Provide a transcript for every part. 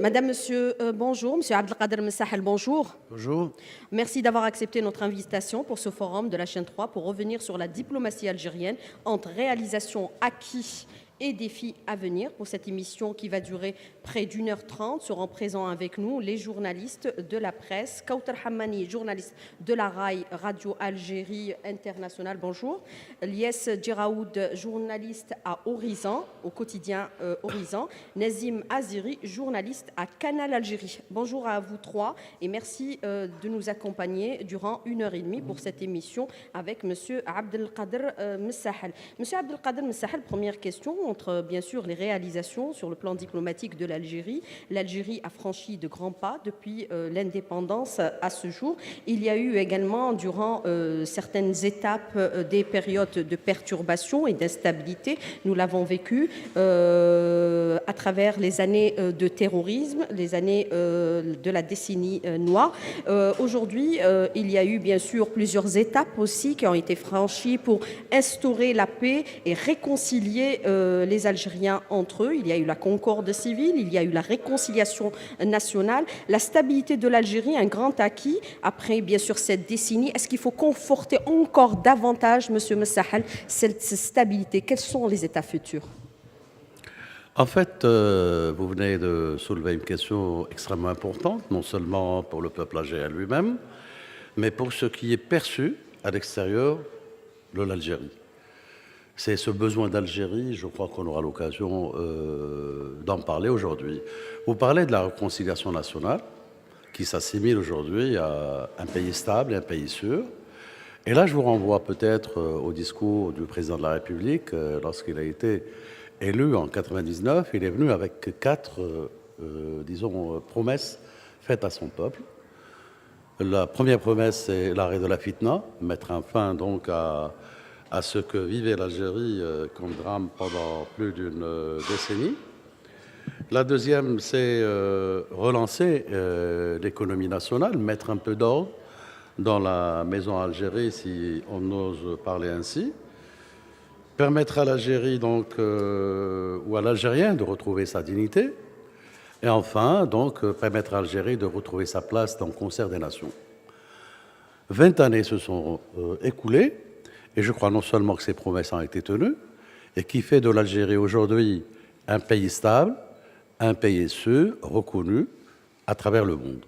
Madame, Monsieur, bonjour. Monsieur Abdelkader Messahel, bonjour. Bonjour. Merci d'avoir accepté notre invitation pour ce forum de la chaîne 3 pour revenir sur la diplomatie algérienne entre réalisations acquis et défis à venir. Pour cette émission qui va durer près d'1h30, seront présents avec nous les journalistes de la presse. Kauter Hammani, journaliste de la RAI, Radio Algérie Internationale, bonjour. Lies Djeraoud, journaliste à Horizon, au quotidien Horizon. Nazim Aziri, journaliste à Canal Algérie. Bonjour à vous trois et merci de nous accompagner durant 1h30 pour cette émission avec Monsieur Abdelkader Messahel. Monsieur Abdelkader Messahel, première question. Entre bien sûr les réalisations sur le plan diplomatique de l'Algérie. L'Algérie a franchi de grands pas depuis l'indépendance à ce jour. Il y a eu également durant certaines étapes des périodes de perturbation et d'instabilité. Nous l'avons vécu à travers les années de terrorisme, les années de la décennie noire. Aujourd'hui, il y a eu bien sûr plusieurs étapes aussi qui ont été franchies pour instaurer la paix et réconcilier les Algériens entre eux. Il y a eu la concorde civile, il y a eu la réconciliation nationale, la stabilité de l'Algérie, un grand acquis après bien sûr cette décennie. Est-ce qu'il faut conforter encore davantage, Monsieur Messahel, cette stabilité? Quels sont les états futurs? En fait, vous venez de soulever une question extrêmement importante, non seulement pour le peuple algérien lui-même, mais pour ce qui est perçu à l'extérieur de l'Algérie. C'est ce besoin d'Algérie, je crois qu'on aura l'occasion d'en parler aujourd'hui. Vous parlez de la réconciliation nationale, qui s'assimile aujourd'hui à un pays stable et un pays sûr. Et là, je vous renvoie peut-être au discours du président de la République lorsqu'il a été élu en 1999. Il est venu avec quatre, promesses faites à son peuple. La première promesse, c'est l'arrêt de la fitna, mettre un fin donc à ce que vivait l'Algérie comme drame pendant plus d'une décennie. La deuxième, c'est relancer l'économie nationale, mettre un peu d'ordre dans la maison Algérie, si on ose parler ainsi. Permettre à l'Algérie, donc, ou à l'Algérien de retrouver sa dignité. Et enfin, donc, permettre à l'Algérie de retrouver sa place dans le concert des nations. 20 années se sont écoulées. Et je crois non seulement que ces promesses ont été tenues, et qui fait de l'Algérie aujourd'hui un pays stable, un pays sûr, reconnu à travers le monde.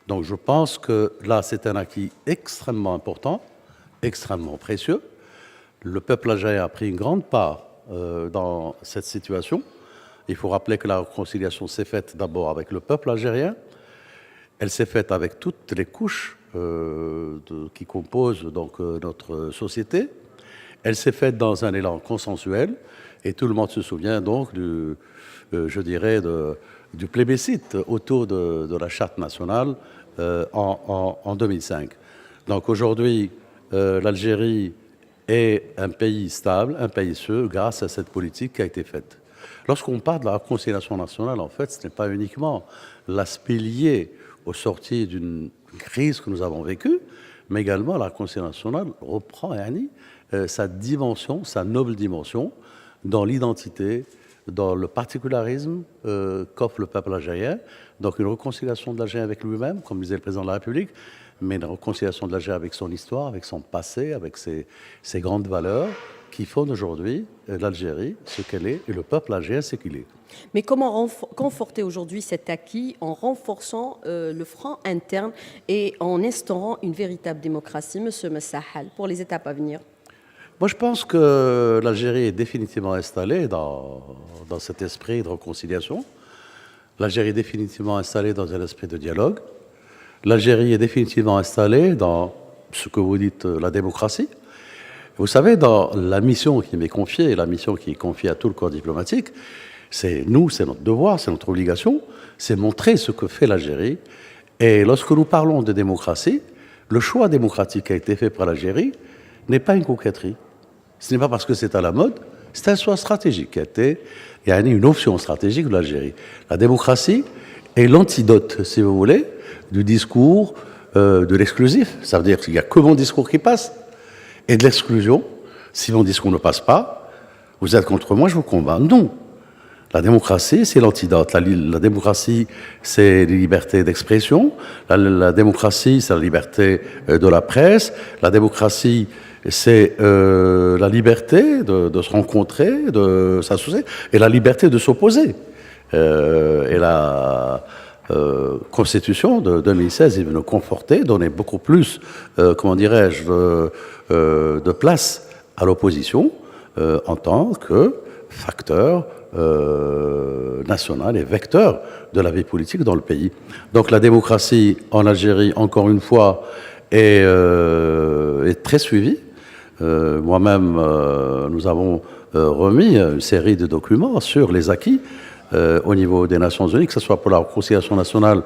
Donc je pense que là, c'est un acquis extrêmement important, extrêmement précieux. Le peuple algérien a pris une grande part dans cette situation. Il faut rappeler que la réconciliation s'est faite d'abord avec le peuple algérien. Elle s'est faite avec toutes les couches qui composent donc notre société. Elle s'est faite dans un élan consensuel et tout le monde se souvient donc du plébiscite autour de la charte nationale en 2005. Donc aujourd'hui, l'Algérie est un pays stable, un pays sûr grâce à cette politique qui a été faite. Lorsqu'on parle de la réconciliation nationale, en fait, ce n'est pas uniquement l'aspect lié aux sorties d'une crise que nous avons vécue, mais également la réconciliation nationale reprend sa dimension, sa noble dimension, dans l'identité, dans le particularisme qu'offre le peuple algérien. Donc une réconciliation de l'Algérien avec lui-même, comme disait le président de la République, mais une réconciliation de l'Algérien avec son histoire, avec son passé, avec ses grandes valeurs, qui font aujourd'hui l'Algérie ce qu'elle est et le peuple algérien ce qu'il est. Mais comment conforter aujourd'hui cet acquis en renforçant le front interne et en instaurant une véritable démocratie, Monsieur Messahel, pour les étapes à venir? Moi, je pense que l'Algérie est définitivement installée dans cet esprit de réconciliation. L'Algérie est définitivement installée dans un esprit de dialogue. L'Algérie est définitivement installée dans ce que vous dites la démocratie. Vous savez, dans la mission qui m'est confiée, la mission qui est confiée à tout le corps diplomatique, c'est notre devoir, c'est notre obligation, c'est montrer ce que fait l'Algérie. Et lorsque nous parlons de démocratie, le choix démocratique qui a été fait par l'Algérie n'est pas une coquetterie. Ce n'est pas parce que c'est à la mode, c'est un choix stratégique. Il y a une option stratégique de l'Algérie. La démocratie est l'antidote, si vous voulez, du discours de l'exclusif. Ça veut dire qu'il n'y a que mon discours qui passe. Et de l'exclusion, si mon discours ne passe pas, vous êtes contre moi, je vous combats. Non. La démocratie, c'est l'antidote. La démocratie, c'est la liberté d'expression. La démocratie, c'est la liberté de la presse. La démocratie, c'est la liberté de se rencontrer, de s'associer, et la liberté de s'opposer. Et la Constitution de 2016 est venue conforter, donner beaucoup plus, comment dirais-je, de place à l'opposition en tant que facteur national et vecteur de la vie politique dans le pays. Donc la démocratie en Algérie, encore une fois, est très suivie. Moi-même, nous avons remis une série de documents sur les acquis au niveau des Nations Unies, que ce soit pour la réconciliation nationale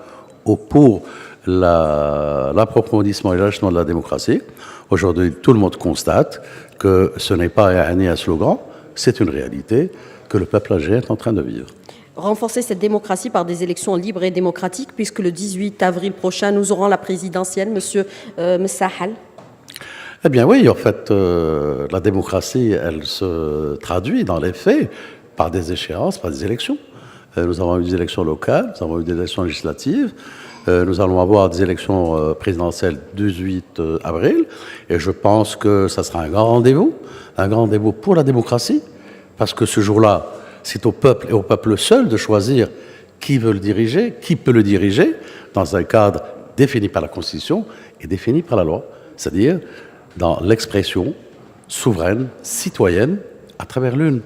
ou pour l'approfondissement et l'achèvement de la démocratie. Aujourd'hui, tout le monde constate que ce n'est pas un slogan, c'est une réalité que le peuple algérien est en train de vivre. Renforcer cette démocratie par des élections libres et démocratiques, puisque le 18 avril prochain, nous aurons la présidentielle, Monsieur Messahal. Eh bien oui, en fait, la démocratie, elle se traduit dans les faits par des échéances, par des élections. Nous avons eu des élections locales, nous avons eu des élections législatives, nous allons avoir des élections présidentielles 18 avril, et je pense que ça sera un grand rendez-vous pour la démocratie, parce que ce jour-là, c'est au peuple et au peuple seul de choisir qui veut le diriger, qui peut le diriger, dans un cadre défini par la Constitution et défini par la loi, c'est-à-dire dans l'expression souveraine, citoyenne, à travers l'une.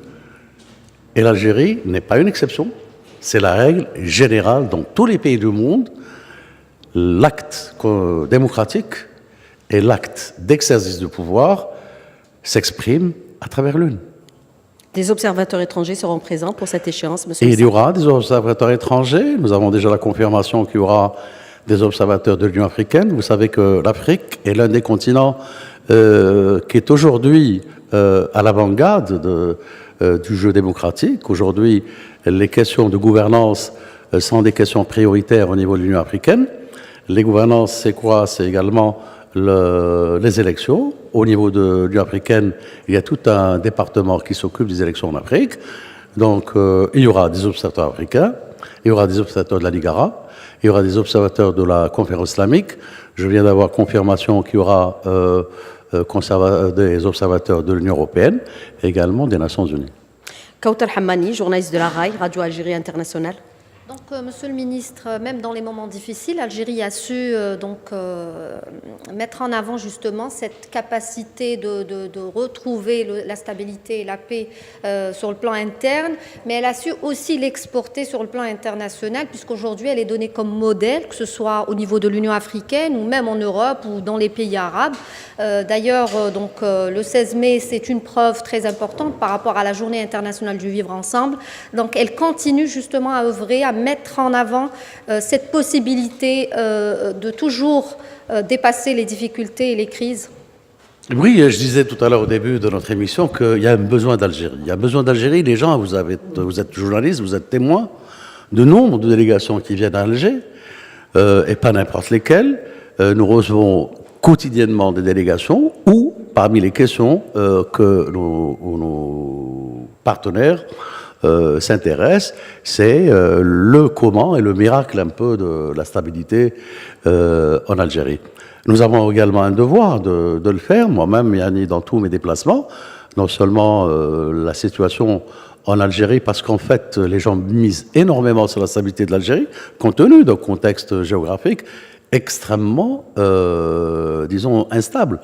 Et l'Algérie n'est pas une exception, c'est la règle générale dans tous les pays du monde. L'acte démocratique et l'acte d'exercice du pouvoir s'expriment à travers l'une. Des observateurs étrangers seront présents pour cette échéance, monsieur. Et il y aura des observateurs étrangers. Nous avons déjà la confirmation qu'il y aura des observateurs de l'Union africaine. Vous savez que l'Afrique est l'un des continents qui est aujourd'hui à l'avant-garde du jeu démocratique. Aujourd'hui, les questions de gouvernance sont des questions prioritaires au niveau de l'Union africaine. Les gouvernances, c'est quoi? C'est également les élections. Au niveau de l'Union africaine, il y a tout un département qui s'occupe des élections en Afrique. Donc, il y aura des observateurs africains, il y aura des observateurs de la Ligue arabe, il y aura des observateurs de la conférence islamique. Je viens d'avoir confirmation qu'il y aura des observateurs de l'Union européenne et également des Nations Unies. Kautal Hammani, journaliste de la RAI, Radio Algérie Internationale. Donc, Monsieur le Ministre, même dans les moments difficiles, l'Algérie a su mettre en avant justement cette capacité de retrouver la stabilité et la paix sur le plan interne, mais elle a su aussi l'exporter sur le plan international, puisqu'aujourd'hui elle est donnée comme modèle, que ce soit au niveau de l'Union africaine ou même en Europe ou dans les pays arabes. D'ailleurs, le 16 mai, c'est une preuve très importante par rapport à la Journée internationale du vivre ensemble. Donc, elle continue justement à œuvrer, à mettre en avant cette possibilité de toujours dépasser les difficultés et les crises. Oui, je disais tout à l'heure au début de notre émission qu'il y a un besoin d'Algérie. Il y a besoin d'Algérie. Les gens, vous êtes journalistes, vous êtes témoins de nombre de délégations qui viennent à Alger, et pas n'importe lesquelles. Nous recevons quotidiennement des délégations où, parmi les questions que nos partenaires s'intéressent, c'est le comment et le miracle un peu de la stabilité en Algérie. Nous avons également un devoir de le faire, moi-même, Yanni, dans tous mes déplacements, non seulement la situation en Algérie, parce qu'en fait, les gens misent énormément sur la stabilité de l'Algérie, compte tenu d'un contexte géographique extrêmement, disons, instable.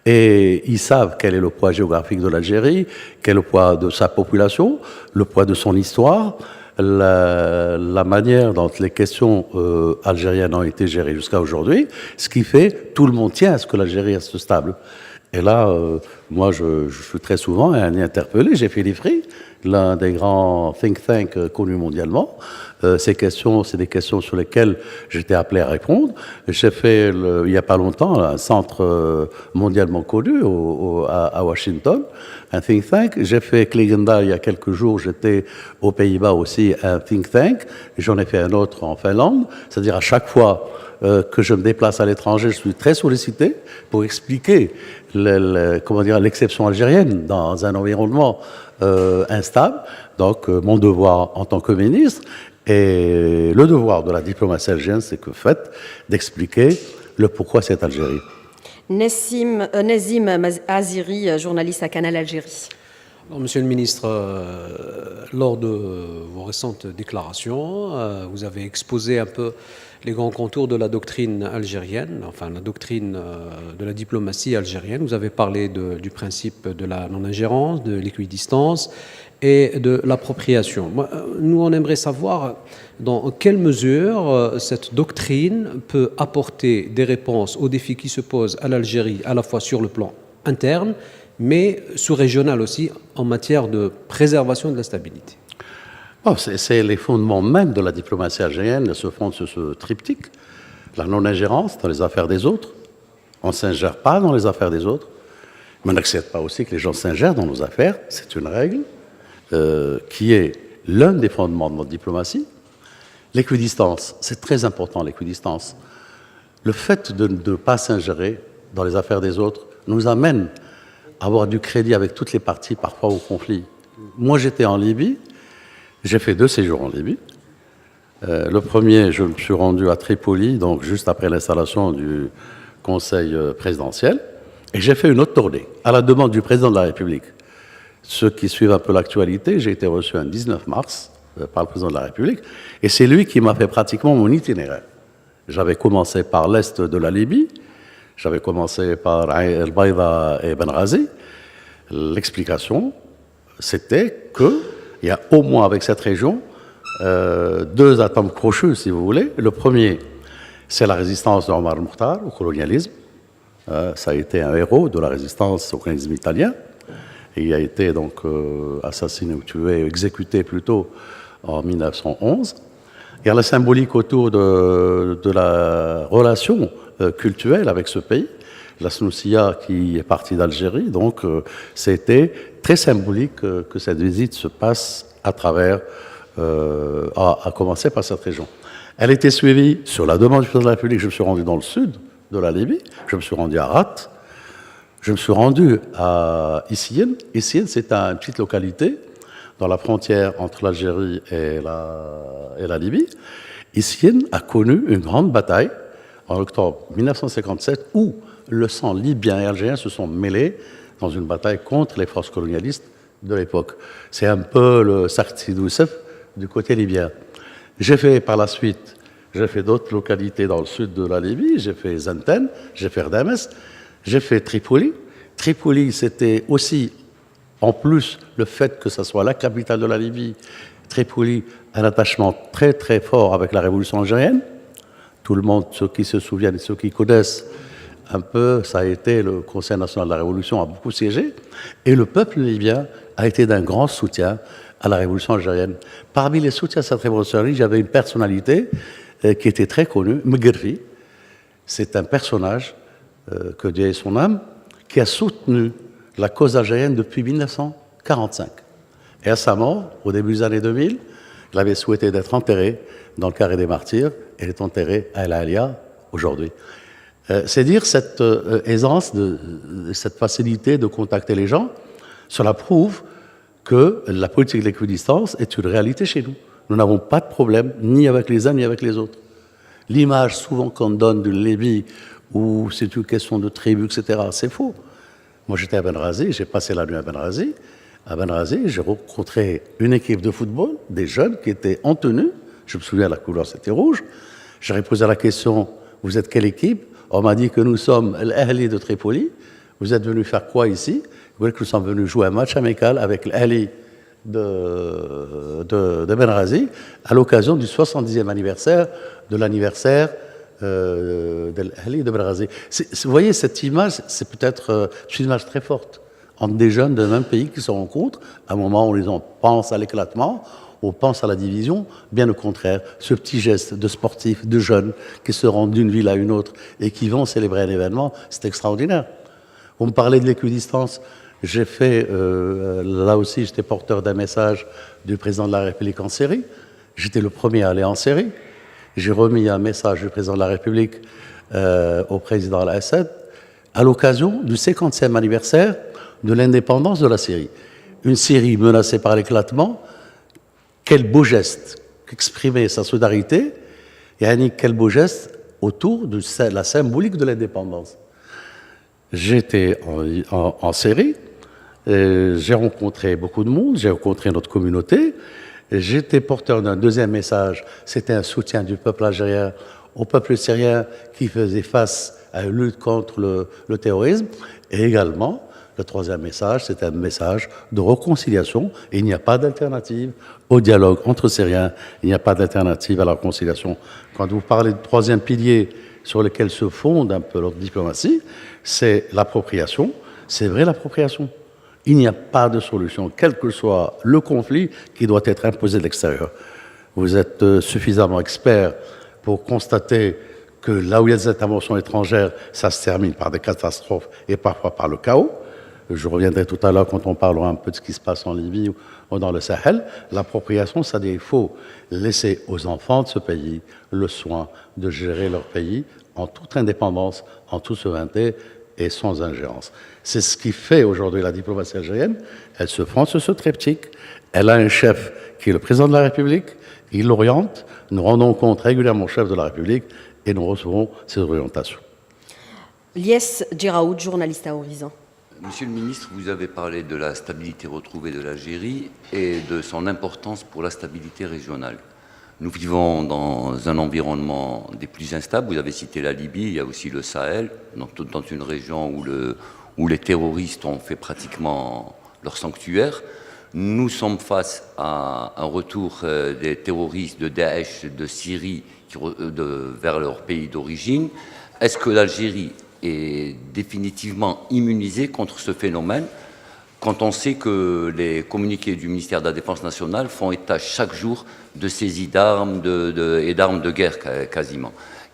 Et ils savent quel est le poids géographique de l'Algérie, quel est le poids de sa population, le poids de son histoire, la manière dont les questions algériennes ont été gérées jusqu'à aujourd'hui, ce qui fait tout le monde tient à ce que l'Algérie reste stable. Et là, moi, je suis très souvent interpellé. J'ai fait l'IFRI, l'un des grands think tanks connus mondialement. Ces questions, c'est des questions sur lesquelles j'étais appelé à répondre. J'ai fait, il n'y a pas longtemps, un centre mondialement connu à Washington, un think tank. J'ai fait Kligenda il y a quelques jours, j'étais aux Pays-Bas aussi, un think tank. J'en ai fait un autre en Finlande. C'est-à-dire à chaque fois que je me déplace à l'étranger, je suis très sollicité pour expliquer l'exception algérienne dans un environnement instable. Donc, mon devoir en tant que ministre et le devoir de la diplomatie algérienne, c'est que fait d'expliquer le pourquoi cette Algérie. Nazim Aziri, journaliste à Canal Algérie. Alors, Monsieur le ministre, lors de vos récentes déclarations, vous avez exposé un peu les grands contours de la doctrine algérienne, enfin la doctrine de la diplomatie algérienne. Vous avez parlé du principe de la non-ingérence, de l'équidistance et de l'appropriation. Nous, on aimerait savoir dans quelle mesure cette doctrine peut apporter des réponses aux défis qui se posent à l'Algérie, à la fois sur le plan interne, mais sous-régional aussi, en matière de préservation de la stabilité. Bon, c'est les fondements même de la diplomatie algérienne, se fondent sur ce triptyque, la non-ingérence dans les affaires des autres. On ne s'ingère pas dans les affaires des autres, mais on n'accepte pas aussi que les gens s'ingèrent dans nos affaires. C'est une règle qui est l'un des fondements de notre diplomatie. L'équidistance, c'est très important, l'équidistance. Le fait de ne pas s'ingérer dans les affaires des autres nous amène à avoir du crédit avec toutes les parties, parfois au conflit. Moi, j'étais en Libye, j'ai fait 2 séjours en Libye. Le premier, je me suis rendu à Tripoli, donc juste après l'installation du Conseil présidentiel, et j'ai fait une autre tournée, à la demande du président de la République. Ceux qui suivent un peu l'actualité, j'ai été reçu un 19 mars par le président de la République, et c'est lui qui m'a fait pratiquement mon itinéraire. J'avais commencé par l'est de la Libye, j'avais commencé par El Baïda et Benghazi. L'explication, c'était qu'il y a au moins avec cette région 2 atomes crochus, si vous voulez. Le premier, c'est la résistance de Omar al-Mukhtar au colonialisme. Ça a été un héros de la résistance au colonialisme italien. Et il a été donc assassiné ou tué, exécuté plutôt en 1911. Il y a la symbolique autour de la relation culturelle avec ce pays. La Snoussia qui est partie d'Algérie, donc c'était très symbolique que cette visite se passe à travers, à commencer par cette région. Elle était suivie, sur la demande du président de la République, je me suis rendu dans le sud de la Libye, je me suis rendu à Rat, je me suis rendu à Issien. Issien, c'est une petite localité dans la frontière entre l'Algérie et la Libye. Issien a connu une grande bataille en octobre 1957 où le sang libyen et algérien se sont mêlés dans une bataille contre les forces colonialistes de l'époque. C'est un peu le Sarti Doucef du côté libyen. J'ai fait par la suite, j'ai fait d'autres localités dans le sud de la Libye, j'ai fait Zenten, j'ai fait Dames, j'ai fait Tripoli. Tripoli, c'était aussi, en plus, le fait que ce soit la capitale de la Libye, Tripoli, un attachement très très fort avec la révolution algérienne. Tout le monde, ceux qui se souviennent et ceux qui connaissent un peu, ça a été le Conseil national de la Révolution a beaucoup siégé, et le peuple libyen a été d'un grand soutien à la révolution algérienne. Parmi les soutiens à cette révolution, j'avais une personnalité qui était très connue, Mguerfi. C'est un personnage, que Dieu ait son âme, qui a soutenu la cause algérienne depuis 1945. Et à sa mort, au début des années 2000, il avait souhaité d'être enterré dans le carré des martyrs, et il est enterré à El Alia aujourd'hui. C'est dire cette aisance, cette facilité de contacter les gens. Cela prouve que la politique de l'équidistance est une réalité chez nous. Nous n'avons pas de problème ni avec les uns ni avec les autres. L'image souvent qu'on donne d'une Libye où c'est une question de tribu, etc., c'est faux. Moi j'étais à Benghazi, j'ai passé la nuit à Benghazi. À Benghazi, j'ai rencontré une équipe de football, des jeunes qui étaient en tenue. Je me souviens, la couleur c'était rouge. J'ai posé la question, vous êtes quelle équipe? On m'a dit que nous sommes l'Ahli de Tripoli. Vous êtes venus faire quoi ici? Vous voyez que nous sommes venus jouer un match amical avec l'Ahli de Benghazi à l'occasion du 70e anniversaire de l'anniversaire de l'Ahli de Benghazi. Vous voyez, cette image, c'est peut-être une image très forte entre des jeunes d'un même pays qui se rencontrent à un moment où on pense à l'éclatement, on pense à la division. Bien au contraire, ce petit geste de sportifs, de jeunes qui se rendent d'une ville à une autre et qui vont célébrer un événement, c'est extraordinaire. Vous me parlez de l'équidistance. J'ai fait, là aussi, j'étais porteur d'un message du président de la République en Syrie. J'étais le premier à aller en Syrie. J'ai remis un message du président de la République au président Al-Assad à l'occasion du 50e anniversaire de l'indépendance de la Syrie. une Syrie menacée par l'éclatement, quel beau geste qu'exprimer sa solidarité, et quel beau geste autour de la symbolique de l'indépendance. J'étais en Syrie, j'ai rencontré beaucoup de monde, j'ai rencontré notre communauté, j'étais porteur d'un deuxième message, c'était un soutien du peuple algérien au peuple syrien qui faisait face à une lutte contre le terrorisme, et également, le troisième message, c'est un message de réconciliation. Il n'y a pas d'alternative au dialogue entre Syriens, il n'y a pas d'alternative à la réconciliation. Quand vous parlez du troisième pilier sur lequel se fonde un peu notre diplomatie, c'est l'appropriation. C'est vrai, l'appropriation. Il n'y a pas de solution, quel que soit le conflit, qui doit être imposé de l'extérieur. Vous êtes suffisamment expert pour constater que là où il y a des interventions étrangères, ça se termine par des catastrophes et parfois par le chaos. Je reviendrai tout à l'heure quand on parlera un peu de ce qui se passe en Libye ou dans le Sahel. L'appropriation, c'est-à-dire qu'il faut laisser aux enfants de ce pays le soin de gérer leur pays en toute indépendance, en toute souveraineté et sans ingérence. C'est ce qui fait aujourd'hui la diplomatie algérienne. Elle se fonde sur ce triptyque. Elle a un chef qui est le président de la République. Il l'oriente. Nous rendons compte régulièrement au chef de la République et nous recevons ses orientations. Lies Djiraoud, journaliste à Horizon. Monsieur le ministre, vous avez parlé de la stabilité retrouvée de l'Algérie et de son importance pour la stabilité régionale. Nous vivons dans un environnement des plus instables. Vous avez cité la Libye, il y a aussi le Sahel, dans une région où les terroristes ont fait pratiquement leur sanctuaire. Nous sommes face à un retour des terroristes de Daesh, de Syrie, vers leur pays d'origine. Est-ce que l'Algérie est définitivement immunisée contre ce phénomène, quand on sait que les communiqués du ministère de la Défense nationale font état chaque jour de saisies d'armes et d'armes de guerre quasiment.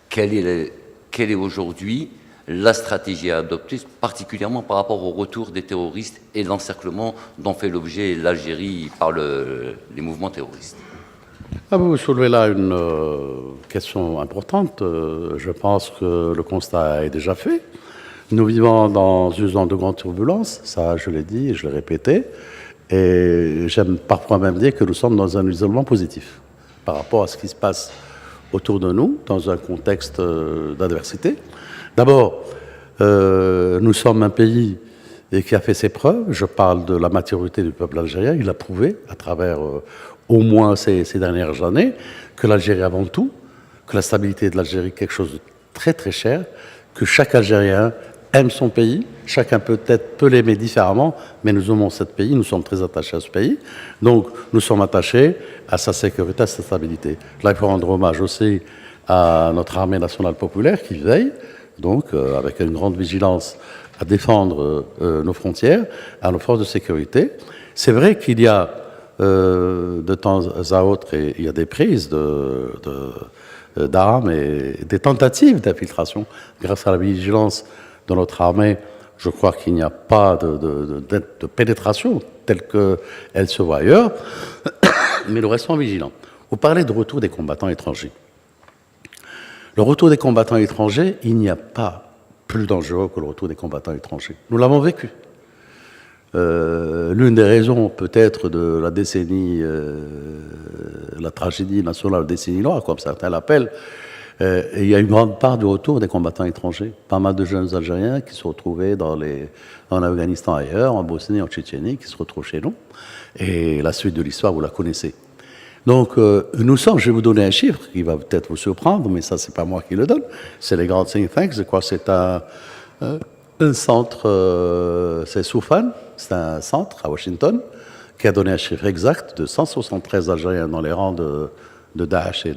Quelle est aujourd'hui la stratégie à adopter, particulièrement par rapport au retour des terroristes et l'encerclement dont fait l'objet l'Algérie par les mouvements terroristes? Vous soulevez là une question importante. Je pense que le constat est déjà fait. Nous vivons dans une zone de grande turbulence, ça je l'ai dit et je l'ai répété, et j'aime parfois même dire que nous sommes dans un isolement positif par rapport à ce qui se passe autour de nous, dans un contexte d'adversité. D'abord, nous sommes un pays qui a fait ses preuves. Je parle de la maturité du peuple algérien. Il a prouvé, à travers au moins ces dernières années, que l'Algérie avant tout, que la stabilité de l'Algérie est quelque chose de très très cher, que chaque Algérien aime son pays. Chacun peut-être peut l'aimer différemment, mais nous aimons ce pays, nous sommes très attachés à ce pays. Donc, nous sommes attachés à sa sécurité, à sa stabilité. Là, il faut rendre hommage aussi à notre armée nationale populaire qui veille, donc, avec une grande vigilance, à défendre nos frontières, à nos forces de sécurité. C'est vrai qu'il y a, de temps à autre, il y a des prises d'armes et des tentatives d'infiltration grâce à la vigilance de notre armée. Je crois qu'il n'y a pas de pénétration telle qu'elle se voit ailleurs, mais nous restons vigilants. Vous parlez de retour des combattants étrangers. Le retour des combattants étrangers, il n'y a pas plus dangereux que le retour des combattants étrangers. Nous l'avons vécu. L'une des raisons peut-être de la décennie, la tragédie nationale, décennie noire, comme certains l'appellent, il y a une grande part du retour des combattants étrangers. Pas mal de jeunes Algériens qui se retrouvaient en Afghanistan ailleurs, en Bosnie, en Tchétchénie, qui se retrouvent chez nous. Et la suite de l'histoire, vous la connaissez. Donc, nous sommes, je vais vous donner un chiffre qui va peut-être vous surprendre, mais ça, c'est pas moi qui le donne. C'est les grands think tanks. Je crois que c'est un centre, c'est Soufan, c'est un centre à Washington, qui a donné un chiffre exact de 173 Algériens dans les rangs de Daesh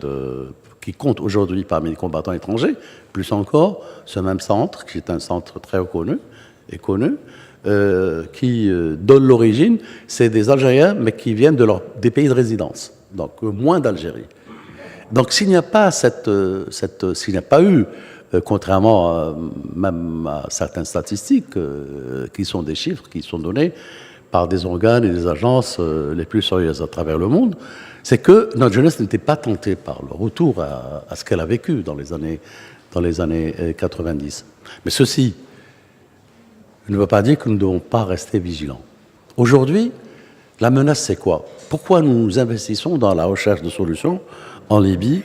qui compte aujourd'hui parmi les combattants étrangers. Plus encore, ce même centre, qui est un centre très reconnu et connu, qui donne l'origine, c'est des Algériens, mais qui viennent des pays de résidence, donc moins d'Algérie. Donc s'il n'y a pas s'il n'y a pas eu, contrairement même à certaines statistiques, qui sont des chiffres qui sont donnés par des organes et des agences les plus sérieuses à travers le monde, c'est que notre jeunesse n'était pas tentée par le retour à ce qu'elle a vécu dans les années 90. Mais ceci ne veut pas dire que nous ne devons pas rester vigilants. Aujourd'hui, La menace, c'est quoi? Pourquoi nous investissons dans la recherche de solutions en Libye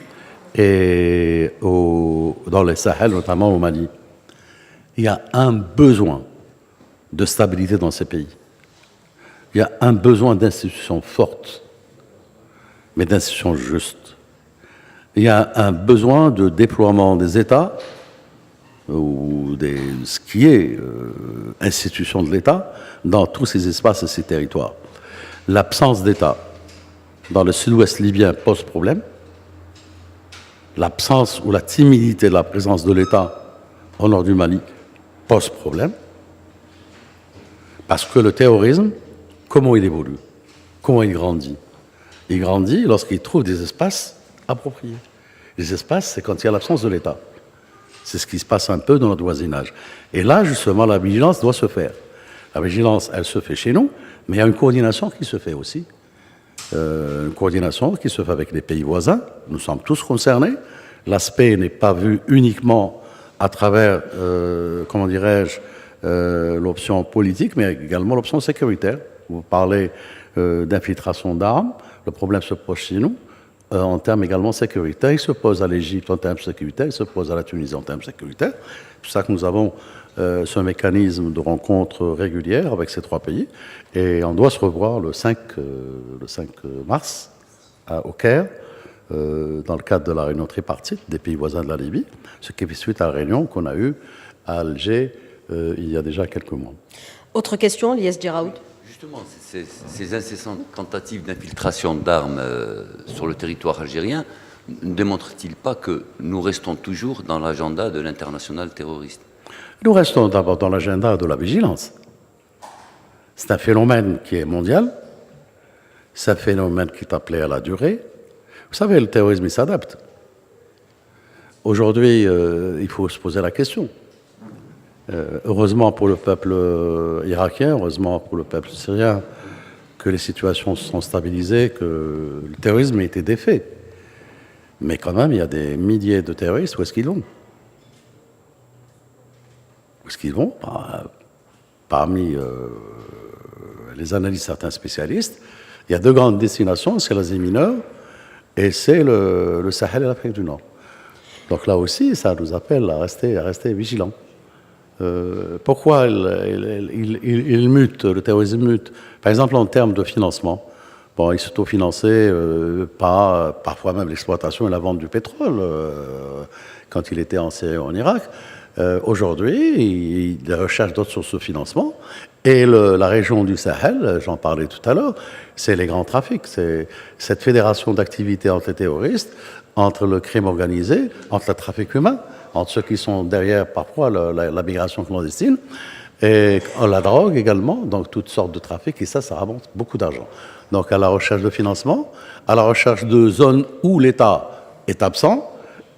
et dans les Sahel, notamment au Mali? Il y a un besoin de stabilité dans ces pays. Il y a un besoin d'institutions fortes, mais d'institutions justes. Il y a un besoin de déploiement des États, ou ce qui est institution de l'État, dans tous ces espaces et ces territoires. L'absence d'État dans le sud-ouest libyen pose problème. L'absence ou la timidité de la présence de l'État au nord du Mali pose problème. Parce que le terrorisme, comment il évolue? Comment il grandit? Il grandit lorsqu'il trouve des espaces appropriés. Les espaces, c'est quand il y a l'absence de l'État. C'est ce qui se passe un peu dans notre voisinage. Et là, justement, la vigilance doit se faire. La vigilance, elle se fait chez nous, mais il y a une coordination qui se fait aussi. Une coordination qui se fait avec les pays voisins. Nous sommes tous concernés. L'aspect n'est pas vu uniquement à travers, comment dirais-je, l'option politique, mais également l'option sécuritaire. Vous parlez d'infiltration d'armes. Le problème se pose chez nous. En termes également sécuritaires, il se pose à l'Égypte en termes sécuritaires, il se pose à la Tunisie en termes sécuritaires. C'est pour ça que nous avons ce mécanisme de rencontres régulières avec ces trois pays. Et on doit se revoir le 5 mars au Caire, dans le cadre de la réunion tripartite des pays voisins de la Libye, ce qui fait suite à la réunion qu'on a eue à Alger il y a déjà quelques mois. Autre question, Lies Djeraoud. Justement, ces incessantes tentatives d'infiltration d'armes sur le territoire algérien ne démontrent-ils pas que nous restons toujours dans l'agenda de l'international terroriste? Nous restons d'abord dans l'agenda de la vigilance. C'est un phénomène qui est mondial, c'est un phénomène qui est appelé à la durée. Vous savez, le terrorisme, il s'adapte. Aujourd'hui, il faut se poser la question. Heureusement pour le peuple irakien, heureusement pour le peuple syrien, que les situations se sont stabilisées, que le terrorisme a été défait. Mais quand même, il y a des milliers de terroristes, où est-ce qu'ils vont? Où est-ce qu'ils vont? Parmi les analyses de certains spécialistes, il y a deux grandes destinations, c'est l'Asie mineure et c'est le Sahel et l'Afrique du Nord. Donc là aussi, ça nous appelle à rester vigilants. Pourquoi il mute, le terrorisme mute? Par exemple, en termes de financement. Bon, il s'autofinançait par parfois même l'exploitation et la vente du pétrole quand il était en Syrie et en Irak. Aujourd'hui, il recherche d'autres sources de financement. Et la région du Sahel, j'en parlais tout à l'heure, c'est les grands trafics. C'est cette fédération d'activités entre les terroristes, entre le crime organisé, entre le trafic humain, entre ceux qui sont derrière parfois la migration clandestine, et la drogue également, donc toutes sortes de trafics, et ça rapporte beaucoup d'argent. Donc à la recherche de financement, à la recherche de zones où l'État est absent,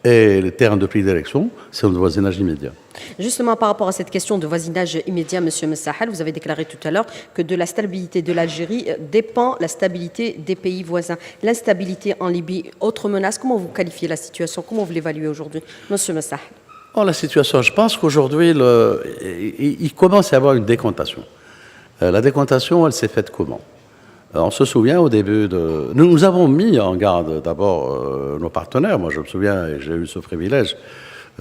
et les terrains de prise d'élection, c'est notre voisinage immédiat. Justement, par rapport à cette question de voisinage immédiat, M. Messahel, vous avez déclaré tout à l'heure que de la stabilité de l'Algérie dépend la stabilité des pays voisins. L'instabilité en Libye, autre menace, comment vous qualifiez la situation? Comment vous l'évaluez aujourd'hui, M. Messahel? La situation, je pense qu'aujourd'hui, il commence à y avoir une décantation. La décantation, elle s'est faite comment? On se souvient au début de... Nous avons mis en garde d'abord nos partenaires. Moi, je me souviens, et j'ai eu ce privilège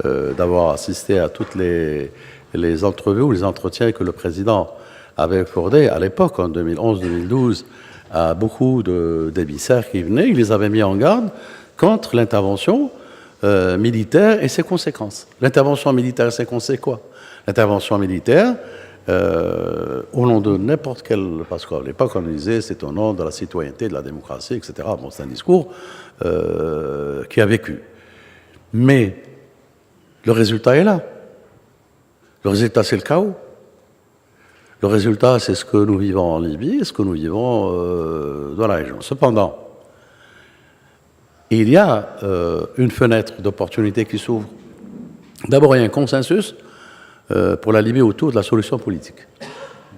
d'avoir assisté à toutes les entrevues ou les entretiens que le président avait accordés à l'époque, en 2011-2012, à beaucoup d'émissaires qui venaient. Il les avait mis en garde contre l'intervention militaire et ses conséquences. L'intervention militaire et ses conséquences, quoi? L'intervention militaire... au nom de n'importe quel... Parce qu'à l'époque, on disait c'est au nom de la citoyenneté, de la démocratie, etc. Bon, c'est un discours qui a vécu. Mais le résultat est là. Le résultat, c'est le chaos. Le résultat, c'est ce que nous vivons en Libye et ce que nous vivons dans la région. Cependant, il y a une fenêtre d'opportunité qui s'ouvre. D'abord, il y a un consensus pour la Libye autour de la solution politique.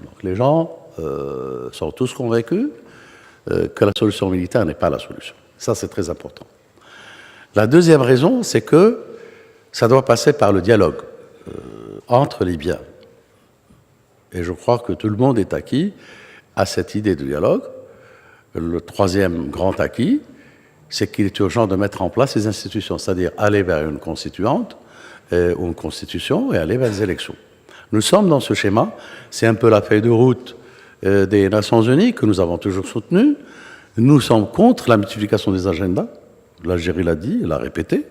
Donc les gens sont tous convaincus que la solution militaire n'est pas la solution. Ça, c'est très important. La deuxième raison, c'est que ça doit passer par le dialogue entre Libyens. Et je crois que tout le monde est acquis à cette idée de dialogue. Le troisième grand acquis, c'est qu'il est urgent de mettre en place les institutions, c'est-à-dire aller vers une constituante ou une constitution et aller vers les élections. Nous sommes dans ce schéma, c'est un peu la feuille de route des Nations Unies que nous avons toujours soutenue. Nous sommes contre la multiplication des agendas, l'Algérie l'a dit, l'a répété,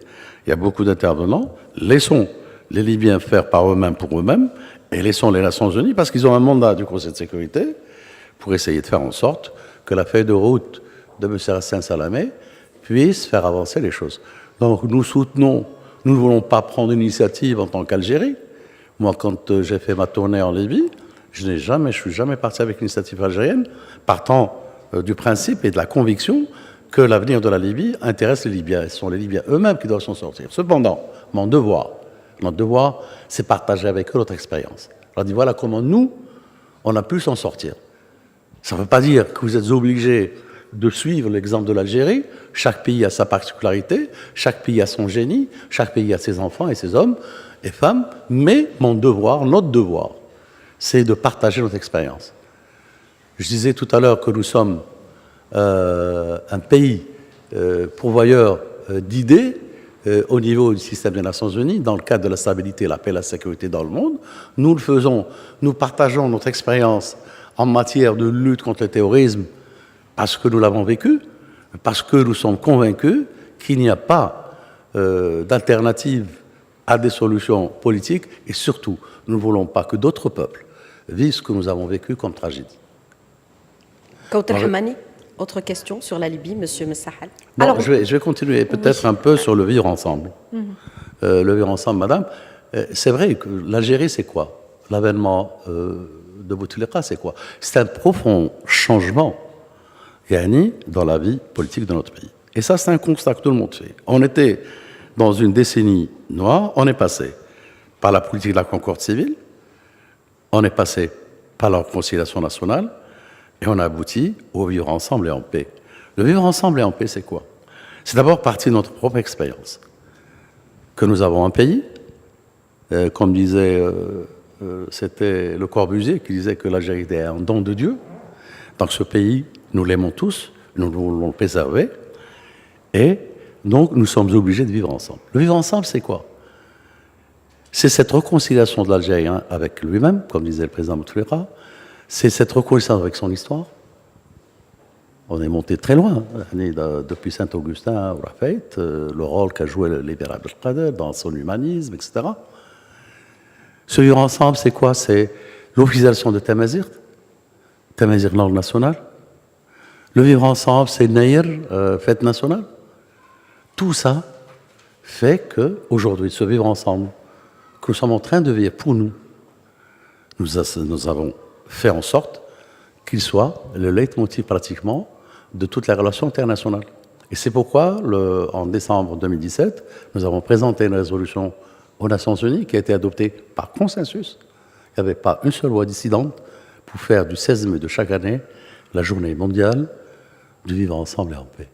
il y a beaucoup d'intervenants. Laissons les Libyens faire par eux-mêmes pour eux-mêmes et laissons les Nations Unies, parce qu'ils ont un mandat du Conseil de sécurité pour essayer de faire en sorte que la feuille de route de M. Hassan Salamé puisse faire avancer les choses. Donc nous soutenons, nous ne voulons pas prendre une initiative en tant qu'Algérie. Moi, quand j'ai fait ma tournée en Libye, je ne suis jamais parti avec une initiative algérienne, partant du principe et de la conviction que l'avenir de la Libye intéresse les Libyens. Ce sont les Libyens eux-mêmes qui doivent s'en sortir. Cependant, mon devoir, c'est partager avec eux notre expérience. Je leur dis, voilà comment nous, on a pu s'en sortir. Ça ne veut pas dire que vous êtes obligés de suivre l'exemple de l'Algérie. Chaque pays a sa particularité, chaque pays a son génie, chaque pays a ses enfants et ses hommes et femmes. Mais mon devoir, notre devoir, c'est de partager notre expérience. Je disais tout à l'heure que nous sommes un pays pourvoyeur d'idées au niveau du système des Nations Unies, dans le cadre de la stabilité, la paix et la sécurité dans le monde. Nous le faisons, nous partageons notre expérience en matière de lutte contre le terrorisme parce que nous l'avons vécu, parce que nous sommes convaincus qu'il n'y a pas d'alternative à des solutions politiques et surtout, nous ne voulons pas que d'autres peuples vivent ce que nous avons vécu comme tragédie. Kauter Hamani, autre question sur la Libye, Monsieur Messahal. Alors, je vais continuer peut-être un peu sur le vivre ensemble. Le vivre ensemble, madame. C'est vrai que l'Algérie, c'est quoi? L'avènement de Bouteflika, c'est quoi? C'est un profond changement, Yanni, dans la vie politique de notre pays. Et ça, c'est un constat que tout le monde fait. On était dans une décennie noire, on est passé par la politique de la concorde civile, on est passé par la réconciliation nationale, et on a abouti au vivre ensemble et en paix. Le vivre ensemble et en paix, c'est quoi? C'est d'abord partie de notre propre expérience. Que nous avons un pays, comme disait, c'était Le Corbusier qui disait que l'Algérie était un don de Dieu. Donc ce pays, nous l'aimons tous, nous voulons le préserver, et donc nous sommes obligés de vivre ensemble. Le vivre ensemble, c'est quoi? C'est cette réconciliation de l'Algérien avec lui-même, comme disait le président Bouteflika. C'est cette reconnaissance avec son histoire. On est monté très loin, depuis Saint-Augustin au Rafait, le rôle qu'a joué l'Ibn Abdelkader dans son humanisme, etc. Ce vivre ensemble, c'est quoi? C'est l'officialisation de Tamazigh, langue nationale. Le vivre ensemble, c'est Naïr, fête nationale. Tout ça fait qu'aujourd'hui, ce vivre ensemble, que nous sommes en train de vivre pour nous, nous avons fait en sorte qu'il soit le leitmotiv pratiquement de toutes les relations internationales. Et c'est pourquoi, en décembre 2017, nous avons présenté une résolution aux Nations Unies qui a été adoptée par consensus. Il n'y avait pas une seule voix dissidente pour faire du 16 mai de chaque année la journée mondiale du vivre ensemble et en paix.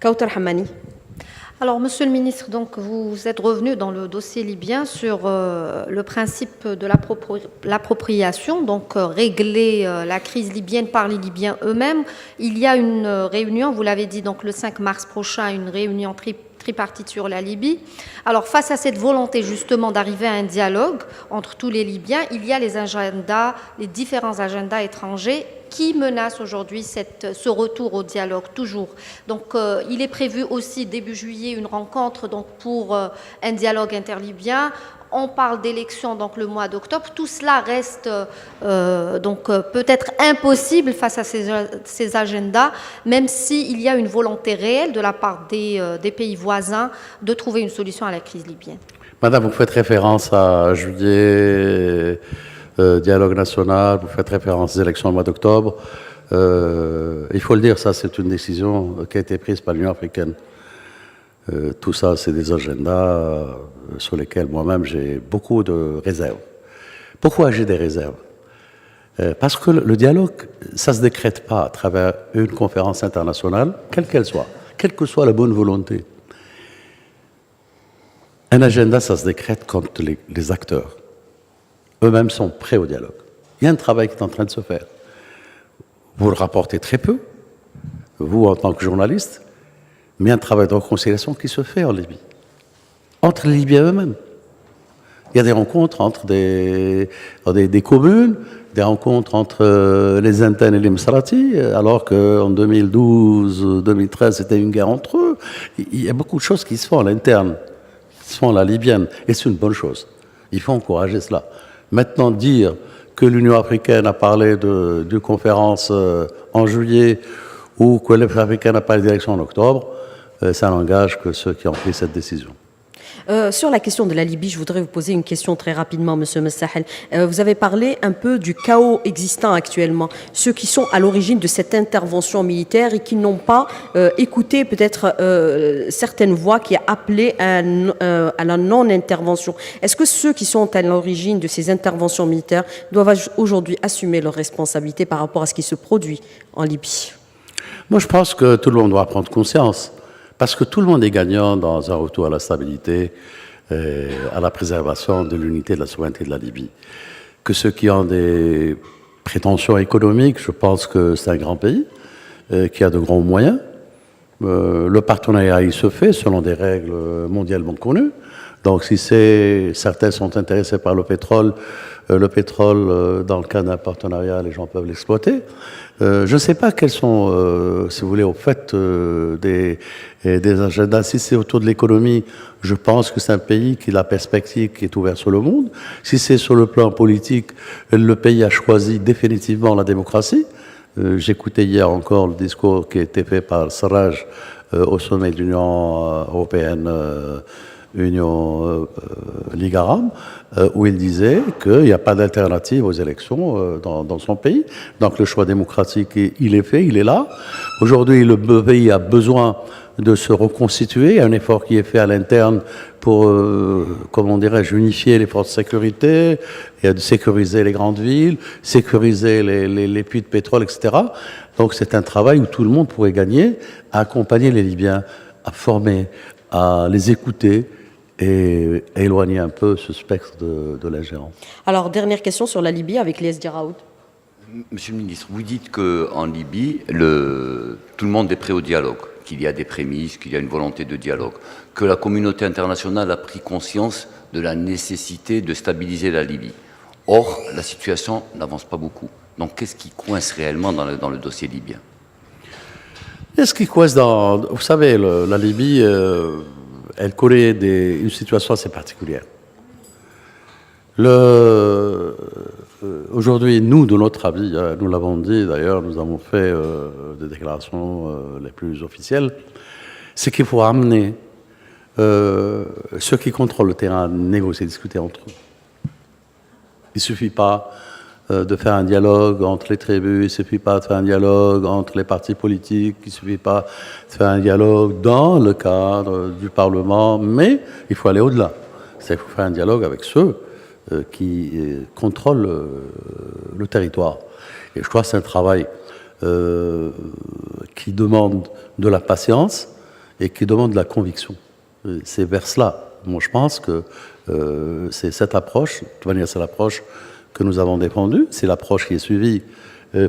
Kauter Hamani. Alors, Monsieur le ministre, donc, vous êtes revenu dans le dossier libyen sur le principe de l'appropriation, donc régler la crise libyenne par les Libyens eux-mêmes. Il y a une réunion, vous l'avez dit, donc le 5 mars prochain, une réunion tripartite sur la Libye. Alors, face à cette volonté justement d'arriver à un dialogue entre tous les Libyens, il y a les différents agendas étrangers qui menacent aujourd'hui ce retour au dialogue, toujours. Donc, il est prévu aussi début juillet une rencontre donc, pour un dialogue interlibyen. On parle d'élections donc le mois d'octobre. Tout cela reste peut-être impossible face à ces agendas, même s'il y a une volonté réelle de la part des pays voisins de trouver une solution à la crise libyenne. Madame, vous faites référence à juillet, dialogue national, vous faites référence aux élections au mois d'octobre. Il faut le dire, ça c'est une décision qui a été prise par l'Union africaine. Tout ça, c'est des agendas sur lesquels moi-même j'ai beaucoup de réserves. Pourquoi j'ai des réserves? Parce que le dialogue, ça ne se décrète pas à travers une conférence internationale, quelle qu'elle soit, quelle que soit la bonne volonté. Un agenda, ça se décrète quand les acteurs eux-mêmes sont prêts au dialogue. Il y a un travail qui est en train de se faire. vous le rapportez très peu, vous en tant que journaliste, mais un travail de réconciliation qui se fait en Libye, entre les Libyens eux-mêmes. Il y a des rencontres entre des communes, des rencontres entre les Zintan et les Msrati, alors qu'en 2012-2013, c'était une guerre entre eux. Il y a beaucoup de choses qui se font à l'interne, qui se font à la libyenne, et c'est une bonne chose. Il faut encourager cela. Maintenant, dire que l'Union africaine a parlé d'une conférence en juillet ou que l'Union africaine n'a pas les élections en octobre, ça n'engage que ceux qui ont pris cette décision. Sur la question de la Libye, je voudrais vous poser une question très rapidement, Monsieur Messahel. Vous avez parlé un peu du chaos existant actuellement, ceux qui sont à l'origine de cette intervention militaire et qui n'ont pas écouté peut-être certaines voix qui appelaient à la non-intervention. Est-ce que ceux qui sont à l'origine de ces interventions militaires doivent aujourd'hui assumer leurs responsabilités par rapport à ce qui se produit en Libye? Moi, je pense que tout le monde doit prendre conscience. Parce que tout le monde est gagnant dans un retour à la stabilité, à la préservation de l'unité et de la souveraineté de la Libye. Que ceux qui ont des prétentions économiques, je pense que c'est un grand pays qui a de grands moyens. Le partenariat, il se fait selon des règles mondialement connues. Donc si certains sont intéressés par le pétrole, dans le cas d'un partenariat, les gens peuvent l'exploiter. Je ne sais pas quels sont, si vous voulez, au fait des agendas. Si c'est autour de l'économie, je pense que c'est un pays qui a la perspective qui est ouverte sur le monde. Si c'est sur le plan politique, le pays a choisi définitivement la démocratie. J'écoutais hier encore le discours qui a été fait par Sarraj au sommet de l'Union européenne, Ligue arabe, où il disait qu'il n'y a pas d'alternative aux élections dans son pays. Donc le choix démocratique, il est fait, il est là. Aujourd'hui, le pays a besoin de se reconstituer. Il y a un effort qui est fait à l'interne pour, comment dirais-je, unifier les forces de sécurité, et de sécuriser les grandes villes, sécuriser les puits de pétrole, etc. Donc c'est un travail où tout le monde pourrait gagner, à accompagner les Libyens, à former, à les écouter, et éloigner un peu ce spectre de l'ingérence. Alors, dernière question sur la Libye avec Lies Djaraoud. Monsieur le ministre, vous dites qu'en Libye, tout le monde est prêt au dialogue, qu'il y a des prémices, qu'il y a une volonté de dialogue, que la communauté internationale a pris conscience de la nécessité de stabiliser la Libye. Or, la situation n'avance pas beaucoup. Donc, qu'est-ce qui coince réellement dans le dossier libyen? Est-ce qui coince dans... Vous savez, la Libye... elle connaît une situation assez particulière. Aujourd'hui, nous, de notre avis, nous l'avons dit d'ailleurs, nous avons fait des déclarations les plus officielles, c'est qu'il faut amener ceux qui contrôlent le terrain à négocier, discuter entre eux. Il ne suffit pas de faire un dialogue entre les tribus, il ne suffit pas de faire un dialogue entre les partis politiques, il ne suffit pas de faire un dialogue dans le cadre du Parlement, mais il faut aller au-delà. C'est-à-dire qu'il faut faire un dialogue avec ceux qui contrôlent le territoire. Et je crois que c'est un travail qui demande de la patience et qui demande de la conviction. C'est vers cela. Moi, je pense que c'est cette approche, de toute manière, c'est l'approche que nous avons défendue, c'est l'approche qui est suivie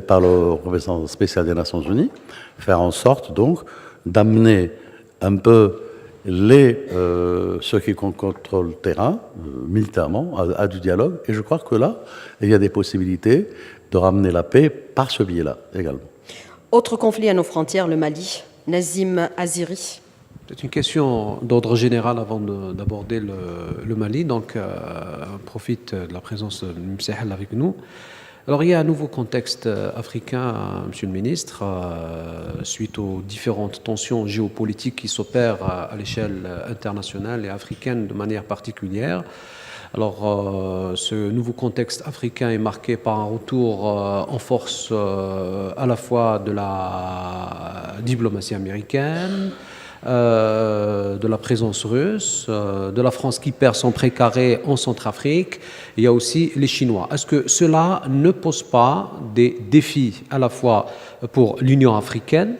par le représentant spécial des Nations Unies, faire en sorte donc d'amener un peu ceux qui contrôlent le terrain, militairement, à du dialogue. Et je crois que là, il y a des possibilités de ramener la paix par ce biais-là également. Autre conflit à nos frontières, le Mali. Nazim Aziri. C'est une question d'ordre général avant d'aborder le Mali. Donc, on profite de la présence de M. Sahel avec nous. Alors, il y a un nouveau contexte africain, Monsieur le ministre, suite aux différentes tensions géopolitiques qui s'opèrent à l'échelle internationale et africaine de manière particulière. Alors, ce nouveau contexte africain est marqué par un retour en force à la fois de la diplomatie américaine, de la présence russe, de la France qui perd son précaré en Centrafrique. Il y a aussi les Chinois. Est-ce que cela ne pose pas des défis à la fois pour l'Union africaine,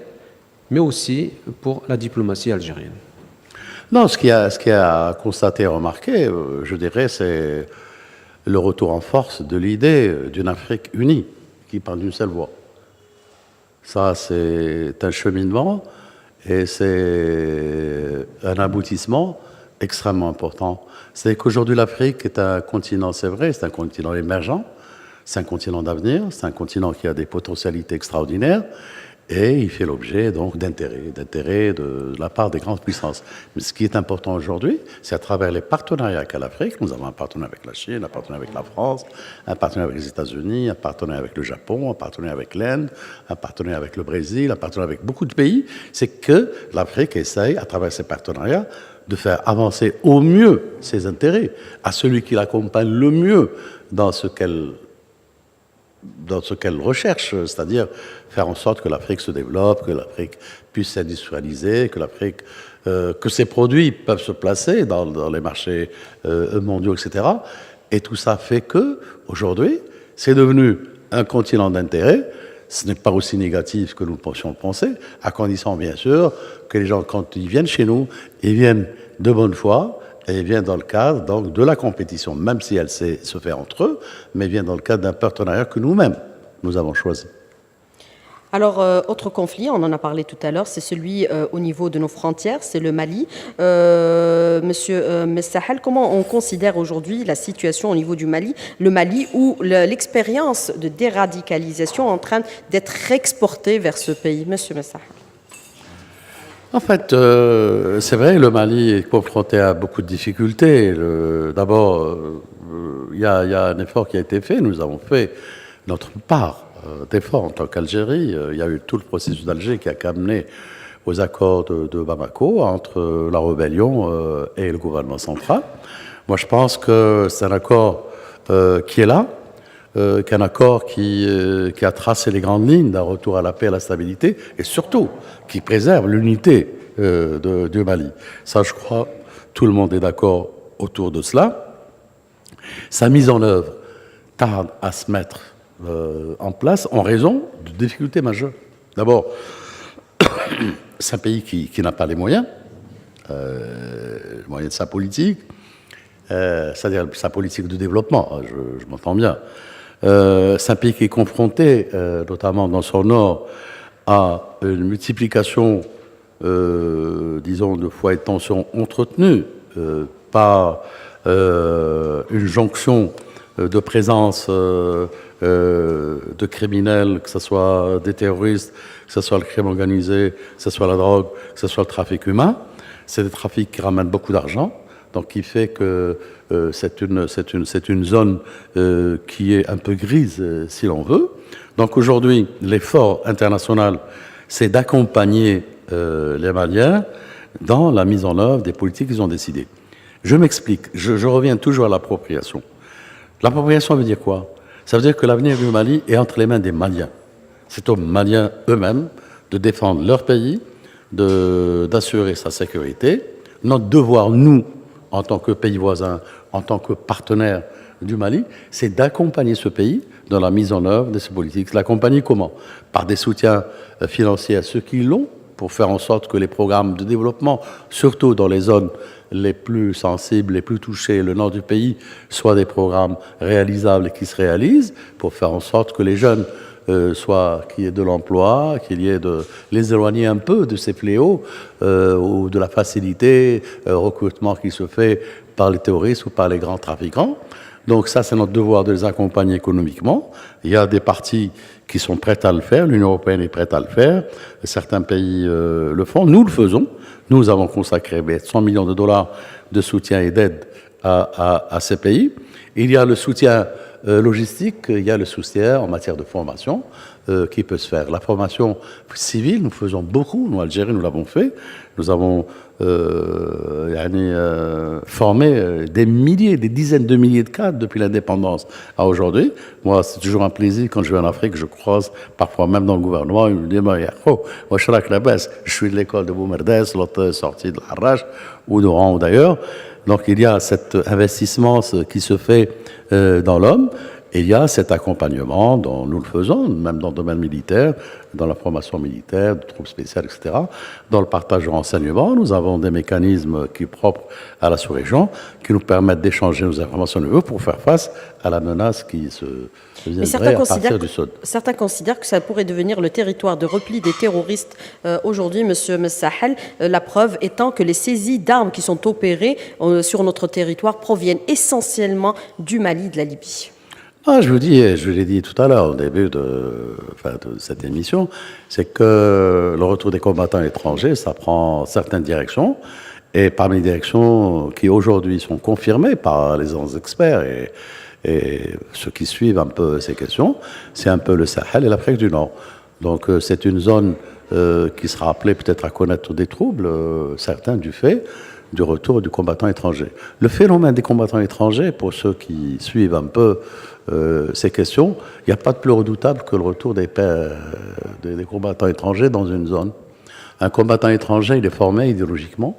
mais aussi pour la diplomatie algérienne? Non, ce qu'il y a constaté et remarqué, je dirais, c'est le retour en force de l'idée d'une Afrique unie, qui parle d'une seule voix. Ça, c'est un cheminement et c'est un aboutissement extrêmement important. C'est qu'aujourd'hui, l'Afrique est un continent, c'est vrai, c'est un continent émergent, c'est un continent d'avenir, c'est un continent qui a des potentialités extraordinaires et il fait l'objet donc d'intérêt de la part des grandes puissances. Mais ce qui est important aujourd'hui, c'est à travers les partenariats qu'a l'Afrique. Nous avons un partenariat avec la Chine, un partenariat avec la France, un partenariat avec les États-Unis, un partenariat avec le Japon, un partenariat avec l'Inde, un partenariat avec le Brésil, un partenariat avec beaucoup de pays. C'est que l'Afrique essaye, à travers ces partenariats, de faire avancer au mieux ses intérêts, à celui qui l'accompagne le mieux dans ce qu'elle recherche, c'est-à-dire faire en sorte que l'Afrique se développe, que l'Afrique puisse s'industrialiser, que l'Afrique, que ses produits peuvent se placer dans les marchés mondiaux, etc. Et tout ça fait que, aujourd'hui, c'est devenu un continent d'intérêt. Ce n'est pas aussi négatif que nous pensions penser, à condition, bien sûr, que les gens, quand ils viennent chez nous, ils viennent de bonne foi, et ils viennent dans le cadre donc, de la compétition, même si elle sait se faire entre eux, mais ils viennent dans le cadre d'un partenariat que nous-mêmes, nous avons choisi. Alors, autre conflit, on en a parlé tout à l'heure, c'est celui au niveau de nos frontières, c'est le Mali. Monsieur Messahel, comment on considère aujourd'hui la situation au niveau du Mali, le Mali où l'expérience de déradicalisation est en train d'être exportée vers ce pays? Monsieur Messahel. En fait, c'est vrai, le Mali est confronté à beaucoup de difficultés. D'abord, il y a un effort qui a été fait. Nous avons fait notre part d'effort en tant qu'Algérie. Il y a eu tout le processus d'Alger qui a amené aux accords de Bamako entre la rébellion et le gouvernement central. Moi, je pense que c'est un accord qui est là, qu'un accord qui a tracé les grandes lignes d'un retour à la paix et à la stabilité, et surtout qui préserve l'unité du Mali. Ça, je crois, tout le monde est d'accord autour de cela. Sa mise en œuvre tarde à se mettre en place en raison de difficultés majeures. D'abord, c'est un pays qui n'a pas les moyens de sa politique, c'est-à-dire sa politique de développement, je m'entends bien. C'est un pays qui est confronté, notamment dans son nord, à une multiplication, disons, de foyers de tension entretenus par une jonction de présence de criminels, que ce soit des terroristes, que ce soit le crime organisé, que ce soit la drogue, que ce soit le trafic humain. C'est des trafics qui ramènent beaucoup d'argent, donc qui fait que c'est une zone qui est un peu grise, si l'on veut. Donc aujourd'hui, l'effort international, c'est d'accompagner les Maliens dans la mise en œuvre des politiques qu'ils ont décidées. Je m'explique, je reviens toujours à l'appropriation. L'appropriation veut dire quoi? Ça veut dire que l'avenir du Mali est entre les mains des Maliens. C'est aux Maliens eux-mêmes de défendre leur pays, d'assurer sa sécurité. Notre devoir, nous, en tant que pays voisin, en tant que partenaire du Mali, c'est d'accompagner ce pays dans la mise en œuvre de ces politiques. L'accompagner comment? Par des soutiens financiers à ceux qui l'ont, pour faire en sorte que les programmes de développement, surtout dans les zones les plus sensibles, les plus touchées, le nord du pays, soient des programmes réalisables et qui se réalisent, pour faire en sorte que les jeunes qu'il y ait de l'emploi, qu'il y ait de les éloigner un peu de ces fléaux ou de la facilité recrutement qui se fait par les terroristes ou par les grands trafiquants. Donc ça, c'est notre devoir de les accompagner économiquement. Il y a des partis qui sont prêts à le faire, l'Union européenne est prête à le faire, certains pays le font, nous le faisons. Nous avons consacré 100 millions de dollars de soutien et d'aide à ces pays. Il y a le soutien logistique, il y a le soutien en matière de formation qui peut se faire. La formation civile, nous faisons beaucoup, nous, Algérie, nous l'avons fait. Nous avons formé des milliers, des dizaines de milliers de cadres depuis l'indépendance à aujourd'hui. Moi, c'est toujours un plaisir quand je vais en Afrique, je croise parfois même dans le gouvernement, ils me disent moi, je suis de l'école de Boumerdès, l'autre sortie de l'Arrache, ou d'Oran ou d'ailleurs. Donc il y a cet investissement qui se fait dans l'homme. Et il y a cet accompagnement dont nous le faisons, même dans le domaine militaire, dans la formation militaire, de troupes spéciales, etc. Dans le partage de renseignements, nous avons des mécanismes qui sont propres à la sous-région, qui nous permettent d'échanger nos informations pour faire face à la menace qui se viendrait à partir du Sud. Certains considèrent que ça pourrait devenir le territoire de repli des terroristes aujourd'hui, Monsieur Messahel. La preuve étant que les saisies d'armes qui sont opérées sur notre territoire proviennent essentiellement du Mali, de la Libye. Ah, je vous dis, je l'ai dit tout à l'heure au début de cette émission, c'est que le retour des combattants étrangers, ça prend certaines directions, et parmi les directions qui aujourd'hui sont confirmées par les experts et ceux qui suivent un peu ces questions, c'est un peu le Sahel et l'Afrique du Nord. Donc c'est une zone qui sera appelée peut-être à connaître des troubles, certains du fait du retour du combattant étranger. Le phénomène des combattants étrangers, pour ceux qui suivent un peu ces questions, il n'y a pas de plus redoutable que le retour des combattants étrangers dans une zone. Un combattant étranger, il est formé idéologiquement,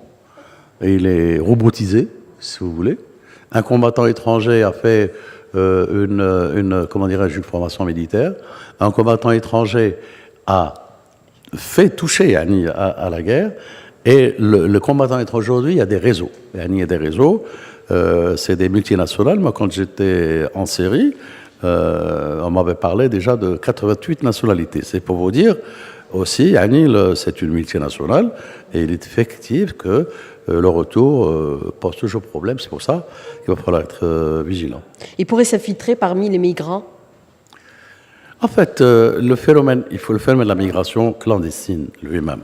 et il est robotisé, si vous voulez. Un combattant étranger a fait une formation militaire. Un combattant étranger a fait toucher à la guerre. Et le combattant étranger aujourd'hui, il y a des réseaux. Il y a des réseaux. C'est des multinationales. Moi, quand j'étais en Syrie, on m'avait parlé déjà de 88 nationalités. C'est pour vous dire aussi, c'est une multinationale et il est effectif que le retour pose toujours problème. C'est pour ça qu'il va falloir être vigilant. Il pourrait s'infiltrer parmi les migrants. En fait, le phénomène de la migration clandestine lui-même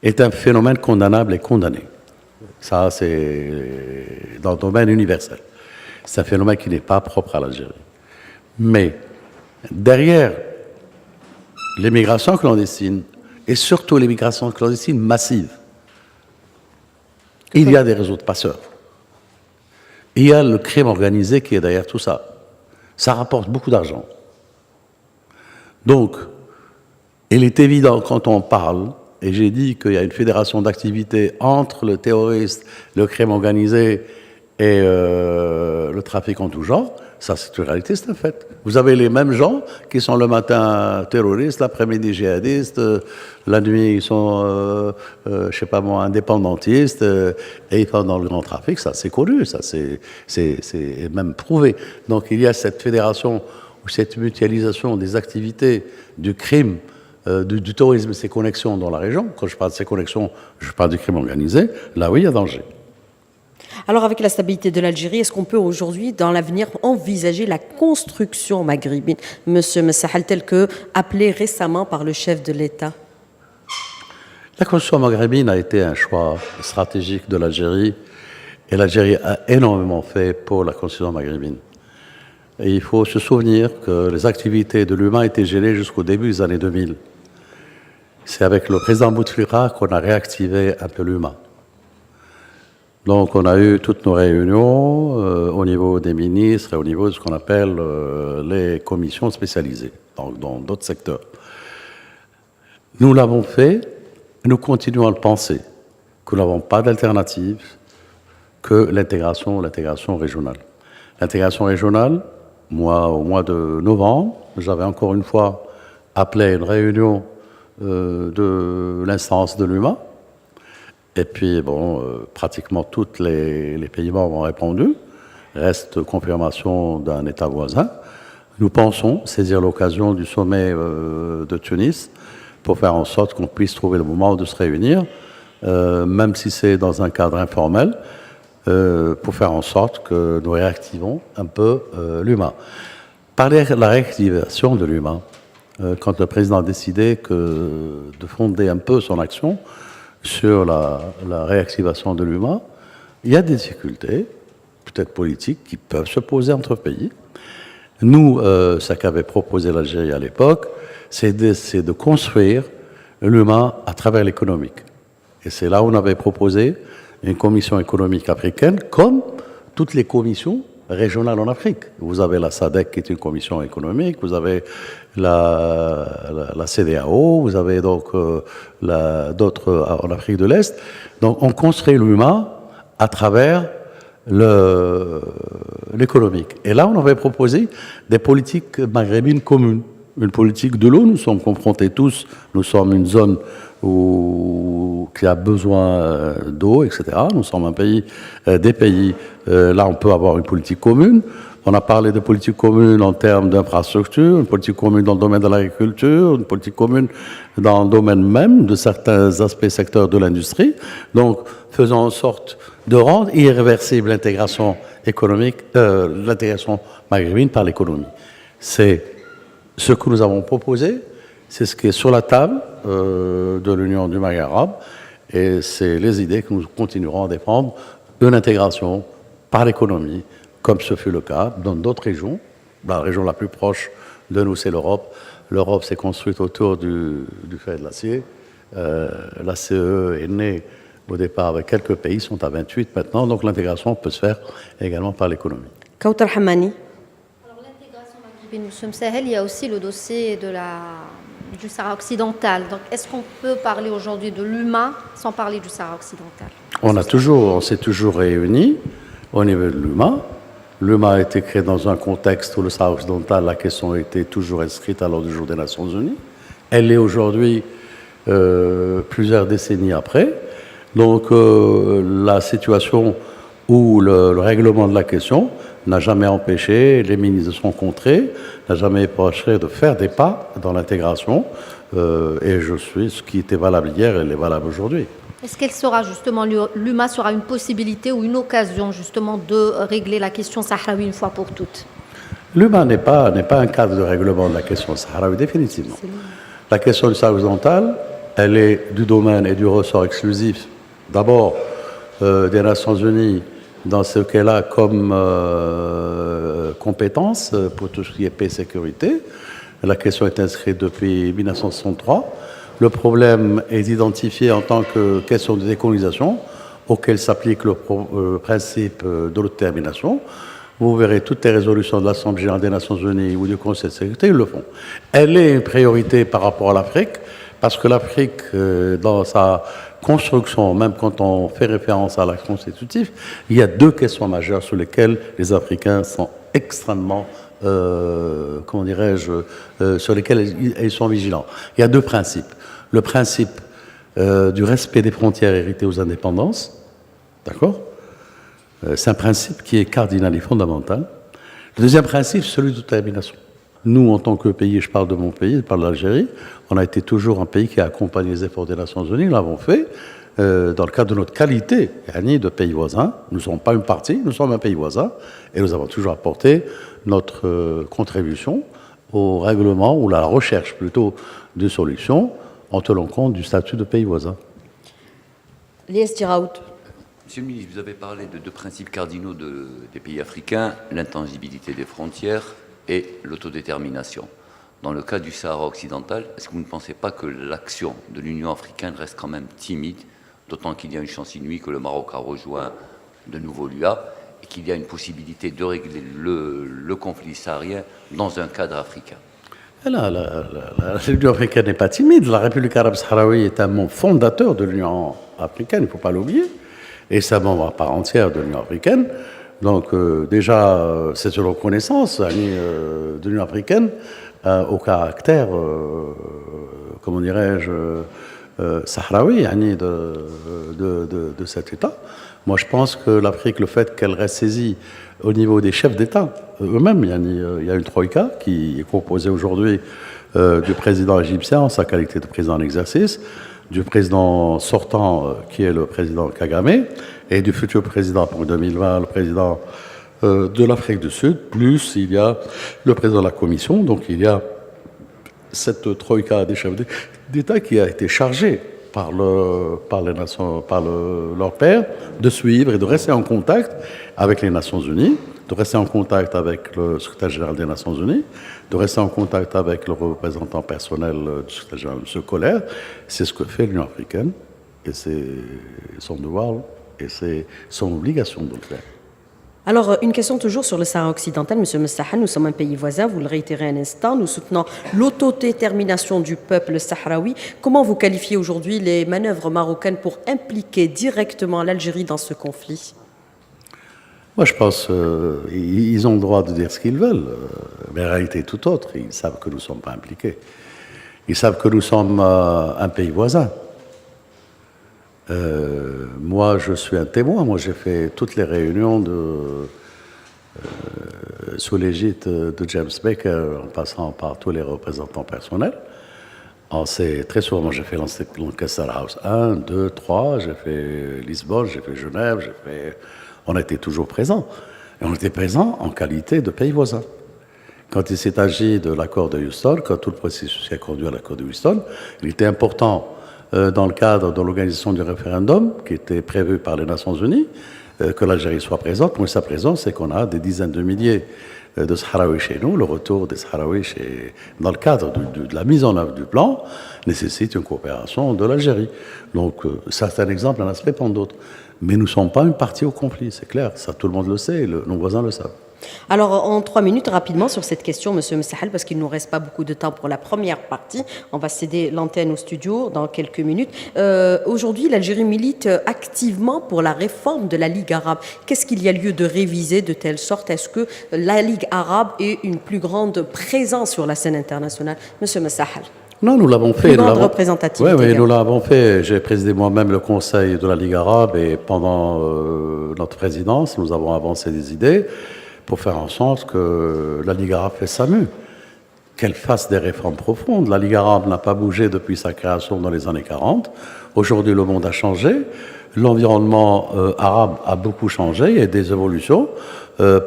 est un phénomène condamnable et condamné. Ça, c'est dans le domaine universel. C'est un phénomène qui n'est pas propre à l'Algérie. Mais derrière les migrations clandestines, et surtout les migrations clandestines massives, il y a des réseaux de passeurs. Il y a le crime organisé qui est derrière tout ça. Ça rapporte beaucoup d'argent. Donc, il est évident quand on parle, et j'ai dit qu'il y a une fédération d'activités entre le terroriste, le crime organisé et le trafic en tout genre, ça c'est une réalité, c'est un fait. Vous avez les mêmes gens qui sont le matin terroristes, l'après-midi djihadistes, la nuit ils sont, indépendantistes, et ils font dans le grand trafic, ça c'est connu, ça c'est même prouvé. Donc il y a cette fédération ou cette mutualisation des activités du crime, du terrorisme et ses connexions dans la région. Quand je parle de ces connexions, je parle du crime organisé. Là, oui, il y a danger. Alors, avec la stabilité de l'Algérie, est-ce qu'on peut aujourd'hui, dans l'avenir, envisager la construction maghrébine, Monsieur Messahel, tel que appelé récemment par le chef de l'État? La construction maghrébine a été un choix stratégique de l'Algérie, et l'Algérie a énormément fait pour la construction maghrébine. Et il faut se souvenir que les activités de l'humain étaient gelées jusqu'au début des années 2000. C'est avec le président Bouteflika qu'on a réactivé un peu l'humain. Donc on a eu toutes nos réunions au niveau des ministres et au niveau de ce qu'on appelle les commissions spécialisées dans d'autres secteurs. Nous l'avons fait, nous continuons à le penser, que nous n'avons pas d'alternative que l'intégration régionale. L'intégration régionale, moi, au mois de novembre, j'avais encore une fois appelé une réunion de l'instance de l'UMA. Et puis, pratiquement tous les pays membres ont répondu. Reste confirmation d'un État voisin. Nous pensons saisir l'occasion du sommet de Tunis pour faire en sorte qu'on puisse trouver le moment de se réunir, même si c'est dans un cadre informel, pour faire en sorte que nous réactivons un peu l'humain. Parler de la réactivation de l'humain, quand le président a décidé de fonder un peu son action sur la réactivation de l'humain, il y a des difficultés, peut-être politiques, qui peuvent se poser entre pays. Nous, ce qu'avait proposé l'Algérie à l'époque, c'est de construire l'humain à travers l'économique. Et c'est là où on avait proposé une commission économique africaine, comme toutes les commissions régionales en Afrique. Vous avez la SADC qui est une commission économique, vous avez la CEDEAO, vous avez donc d'autres en Afrique de l'Est. Donc on construit l'humain à travers l'économique. Et là, on avait proposé des politiques maghrébines communes. Une politique de l'eau, nous sommes confrontés tous, nous sommes une zone qui a besoin d'eau, etc. Nous sommes un pays, des pays, là on peut avoir une politique commune. On a parlé de politique commune en termes d'infrastructure, une politique commune dans le domaine de l'agriculture, une politique commune dans le domaine même de certains aspects secteurs de l'industrie. Donc, faisant en sorte de rendre irréversible l'intégration économique, l'intégration maghrébine par l'économie. C'est ce que nous avons proposé, c'est ce qui est sur la table de l'Union du Maghreb arabe, et c'est les idées que nous continuerons à défendre, une intégration par l'économie, comme ce fut le cas dans d'autres régions. La région la plus proche de nous, c'est l'Europe. L'Europe s'est construite autour du fer et de l'acier. La CE est née au départ avec quelques pays, sont à 28 maintenant, donc l'intégration peut se faire également par l'économie. Kautar Hamani. Monsieur Msahel, il y a aussi le dossier du Sahara occidental. Donc, est-ce qu'on peut parler aujourd'hui de l'UMA sans parler du Sahara occidental? On s'est toujours réunis au niveau de l'UMA. L'UMA a été créé dans un contexte où le Sahara occidental, la question a été toujours inscrite à l'ordre du jour des Nations Unies. Elle est aujourd'hui plusieurs décennies après. Donc, la situation où le règlement de la question n'a jamais empêché les ministres de se rencontrer, n'a jamais empêché de faire des pas dans l'intégration. Et ce qui était valable hier, elle est valable aujourd'hui. Est-ce qu'elle sera justement, l'UMA sera une possibilité ou une occasion justement de régler la question sahraoui une fois pour toutes? L'UMA n'est pas un cadre de règlement de la question sahraoui, définitivement. La question du Sahara occidental, elle est du domaine et du ressort exclusif, d'abord des Nations Unies, dans ce qu'elle a comme compétence pour tout ce qui est paix et sécurité. La question est inscrite depuis 1963. Le problème est identifié en tant que question de décolonisation, auquel s'applique le principe de l'autodétermination. Vous verrez toutes les résolutions de l'Assemblée générale des Nations Unies ou du Conseil de sécurité, ils le font. Elle est une priorité par rapport à l'Afrique, parce que l'Afrique, dans sa construction, même quand on fait référence à l'acte constitutif, il y a deux questions majeures sur lesquelles les Africains sont extrêmement, sur lesquels ils sont vigilants. Il y a deux principes. Le principe du respect des frontières héritées aux indépendances, d'accord ? C'est un principe qui est cardinal et fondamental. Le deuxième principe, celui de détermination. Nous, en tant que pays, je parle de mon pays, je parle de l'Algérie, on a été toujours un pays qui a accompagné les efforts des Nations Unies, nous l'avons fait dans le cadre de notre qualité de pays voisins. Nous ne sommes pas une partie, nous sommes un pays voisin, et nous avons toujours apporté notre contribution au règlement, ou la recherche plutôt de solutions, en tenant compte du statut de pays voisin. Lies Diraout. Monsieur le ministre, vous avez parlé de deux principes cardinaux des pays africains, l'intangibilité des frontières et l'autodétermination. Dans le cas du Sahara occidental, est-ce que vous ne pensez pas que l'action de l'Union africaine reste quand même timide, d'autant qu'il y a une chance inouïe que le Maroc a rejoint de nouveau l'UA et qu'il y a une possibilité de régler le conflit saharien dans un cadre africain? L'Union africaine n'est pas timide. La République arabe sahraoui est un membre fondateur de l'Union africaine, il ne faut pas l'oublier, et c'est un membre à part entière de l'Union africaine. Donc déjà, c'est une reconnaissance de l'Union africaine au caractère, comment dirais-je, sahraoui de cet État. Moi, je pense que l'Afrique, le fait qu'elle reste saisie au niveau des chefs d'État eux-mêmes, il y a une troïka qui est composée aujourd'hui du président égyptien en sa qualité de président en exercice, du président sortant qui est le président Kagame, et du futur président pour 2020, le président de l'Afrique du Sud, plus il y a le président de la Commission. Donc il y a cette troïka des chefs d'État qui a été chargée par les nations, par leur père, de suivre et de rester en contact avec les Nations Unies, de rester en contact avec le secrétaire général des Nations Unies, de rester en contact avec le représentant personnel du secrétaire général, M. Koller. C'est ce que fait l'Union africaine, et c'est son devoir, et c'est son obligation de le faire. Alors, une question toujours sur le Sahara occidental. Monsieur Mstahan, nous sommes un pays voisin, vous le réitérez un instant. Nous soutenons l'autodétermination du peuple sahraoui. Comment vous qualifiez aujourd'hui les manœuvres marocaines pour impliquer directement l'Algérie dans ce conflit? Moi, je pense ils ont le droit de dire ce qu'ils veulent, mais la réalité est tout autre. Ils savent que nous ne sommes pas impliqués. Ils savent que nous sommes un pays voisin. Moi, je suis un témoin. Moi, j'ai fait toutes les réunions sous l'égide de James Baker, en passant par tous les représentants personnels. Très souvent, moi, j'ai fait Lancaster House 1, 2, 3, j'ai fait Lisbonne, j'ai fait Genève, on était toujours présents. Et on était présents en qualité de pays voisin. Quand il s'est agi de l'accord de Houston, quand tout le processus a conduit à l'accord de Houston, il était important, dans le cadre de l'organisation du référendum, qui était prévu par les Nations Unies, que l'Algérie soit présente. Pour sa présence, c'est qu'on a des dizaines de milliers de Sahraouis chez nous. Le retour des Sahraouis dans le cadre de la mise en œuvre du plan nécessite une coopération de l'Algérie. Donc, certains exemples, il y en a répondent d'autres. Mais nous ne sommes pas une partie au conflit, c'est clair. Ça, tout le monde le sait, nos voisins le savent. Alors, en 3 minutes, rapidement, sur cette question, Monsieur Msahal, parce qu'il ne nous reste pas beaucoup de temps pour la première partie. On va céder l'antenne au studio dans quelques minutes. Aujourd'hui, l'Algérie milite activement pour la réforme de la Ligue arabe. Qu'est-ce qu'il y a lieu de réviser de telle sorte? Est-ce que la Ligue arabe ait une plus grande présence sur la scène internationale? Monsieur Msahal. Non, nous l'avons fait. Plus grande représentativité. Oui, nous l'avons fait. J'ai présidé moi-même le Conseil de la Ligue arabe et pendant notre présidence, nous avons avancé des idées pour faire en sorte que la Ligue arabe fasse sa mue, qu'elle fasse des réformes profondes. La Ligue arabe n'a pas bougé depuis sa création dans les années 40. Aujourd'hui, le monde a changé. L'environnement arabe a beaucoup changé. Il y a des évolutions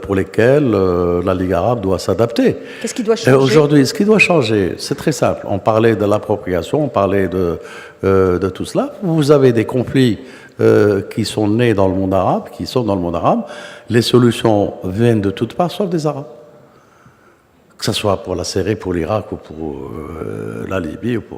pour lesquelles la Ligue arabe doit s'adapter. Qu'est-ce qui doit changer? Aujourd'hui, ce qui doit changer, c'est très simple. On parlait de l'appropriation, on parlait de tout cela. Vous avez des conflits qui sont nés dans le monde arabe, qui sont dans le monde arabe. Les solutions viennent de toutes parts, sauf des Arabes. Que ce soit pour la Syrie, pour l'Irak, ou pour la Libye, ou pour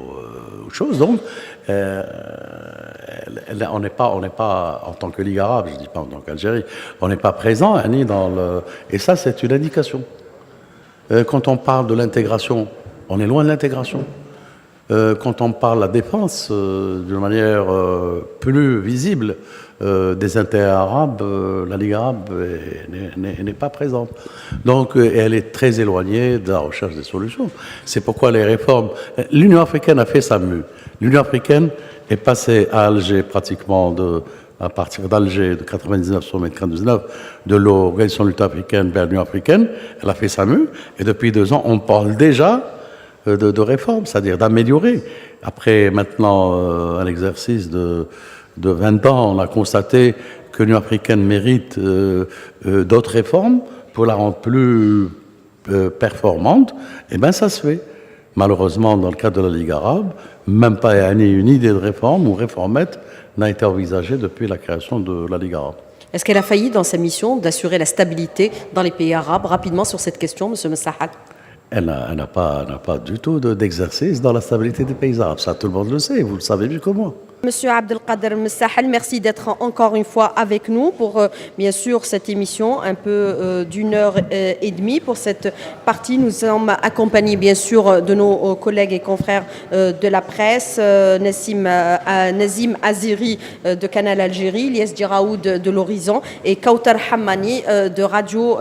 autre chose. Donc, on n'est pas, en tant que Ligue arabe, je ne dis pas en tant qu'Algérie, on n'est pas présent ni dans le... Et ça, c'est une indication. Quand on parle de l'intégration, on est loin de l'intégration. Quand on parle de la défense d'une manière plus visible des intérêts arabes, la Ligue arabe n'est pas présente. Donc, elle est très éloignée de la recherche des solutions. C'est pourquoi les réformes... L'Union africaine a fait sa mue. L'Union africaine est passée à Alger pratiquement à partir d'Alger, de 99 de l'Organisation de l'Union africaine vers l'Union africaine. Elle a fait sa mue. Et depuis 2 ans, on parle déjà de réforme, c'est-à-dire d'améliorer. Après maintenant un exercice de 20 ans, on a constaté que l'Union africaine mérite d'autres réformes pour la rendre plus performante. Et bien ça se fait. Malheureusement, dans le cadre de la Ligue arabe, même pas une idée de réforme ou réformette n'a été envisagée depuis la création de la Ligue arabe. Est-ce qu'elle a failli dans sa mission d'assurer la stabilité dans les pays arabes? Rapidement sur cette question, Monsieur Msahal. Elle n'a pas du tout d'exercice dans la stabilité des pays arabes. Ça, tout le monde le sait, vous le savez mieux que moi. Monsieur Abdelkader Msahal, merci d'être encore une fois avec nous pour, bien sûr, cette émission un peu d'1h30. Pour cette partie, nous sommes accompagnés, bien sûr, de nos collègues et confrères de la presse, Nazim Aziri de Canal Algérie, Lies Djiraoud de l'Horizon et Kautar Hammani de Radio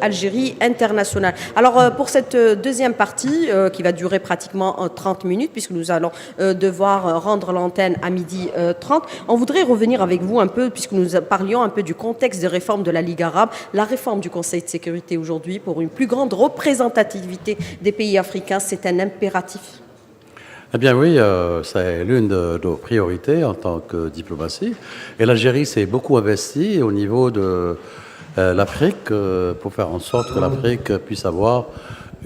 Algérie Internationale. Alors, pour cette deuxième partie, qui va durer pratiquement 30 minutes, puisque nous allons devoir rendre l'antenne à 12h30. On voudrait revenir avec vous un peu, puisque nous parlions un peu du contexte de réforme de la Ligue arabe, la réforme du Conseil de sécurité aujourd'hui pour une plus grande représentativité des pays africains, c'est un impératif. Eh bien oui, c'est l'une de nos priorités en tant que diplomatie. Et l'Algérie s'est beaucoup investie au niveau de l'Afrique pour faire en sorte que l'Afrique puisse avoir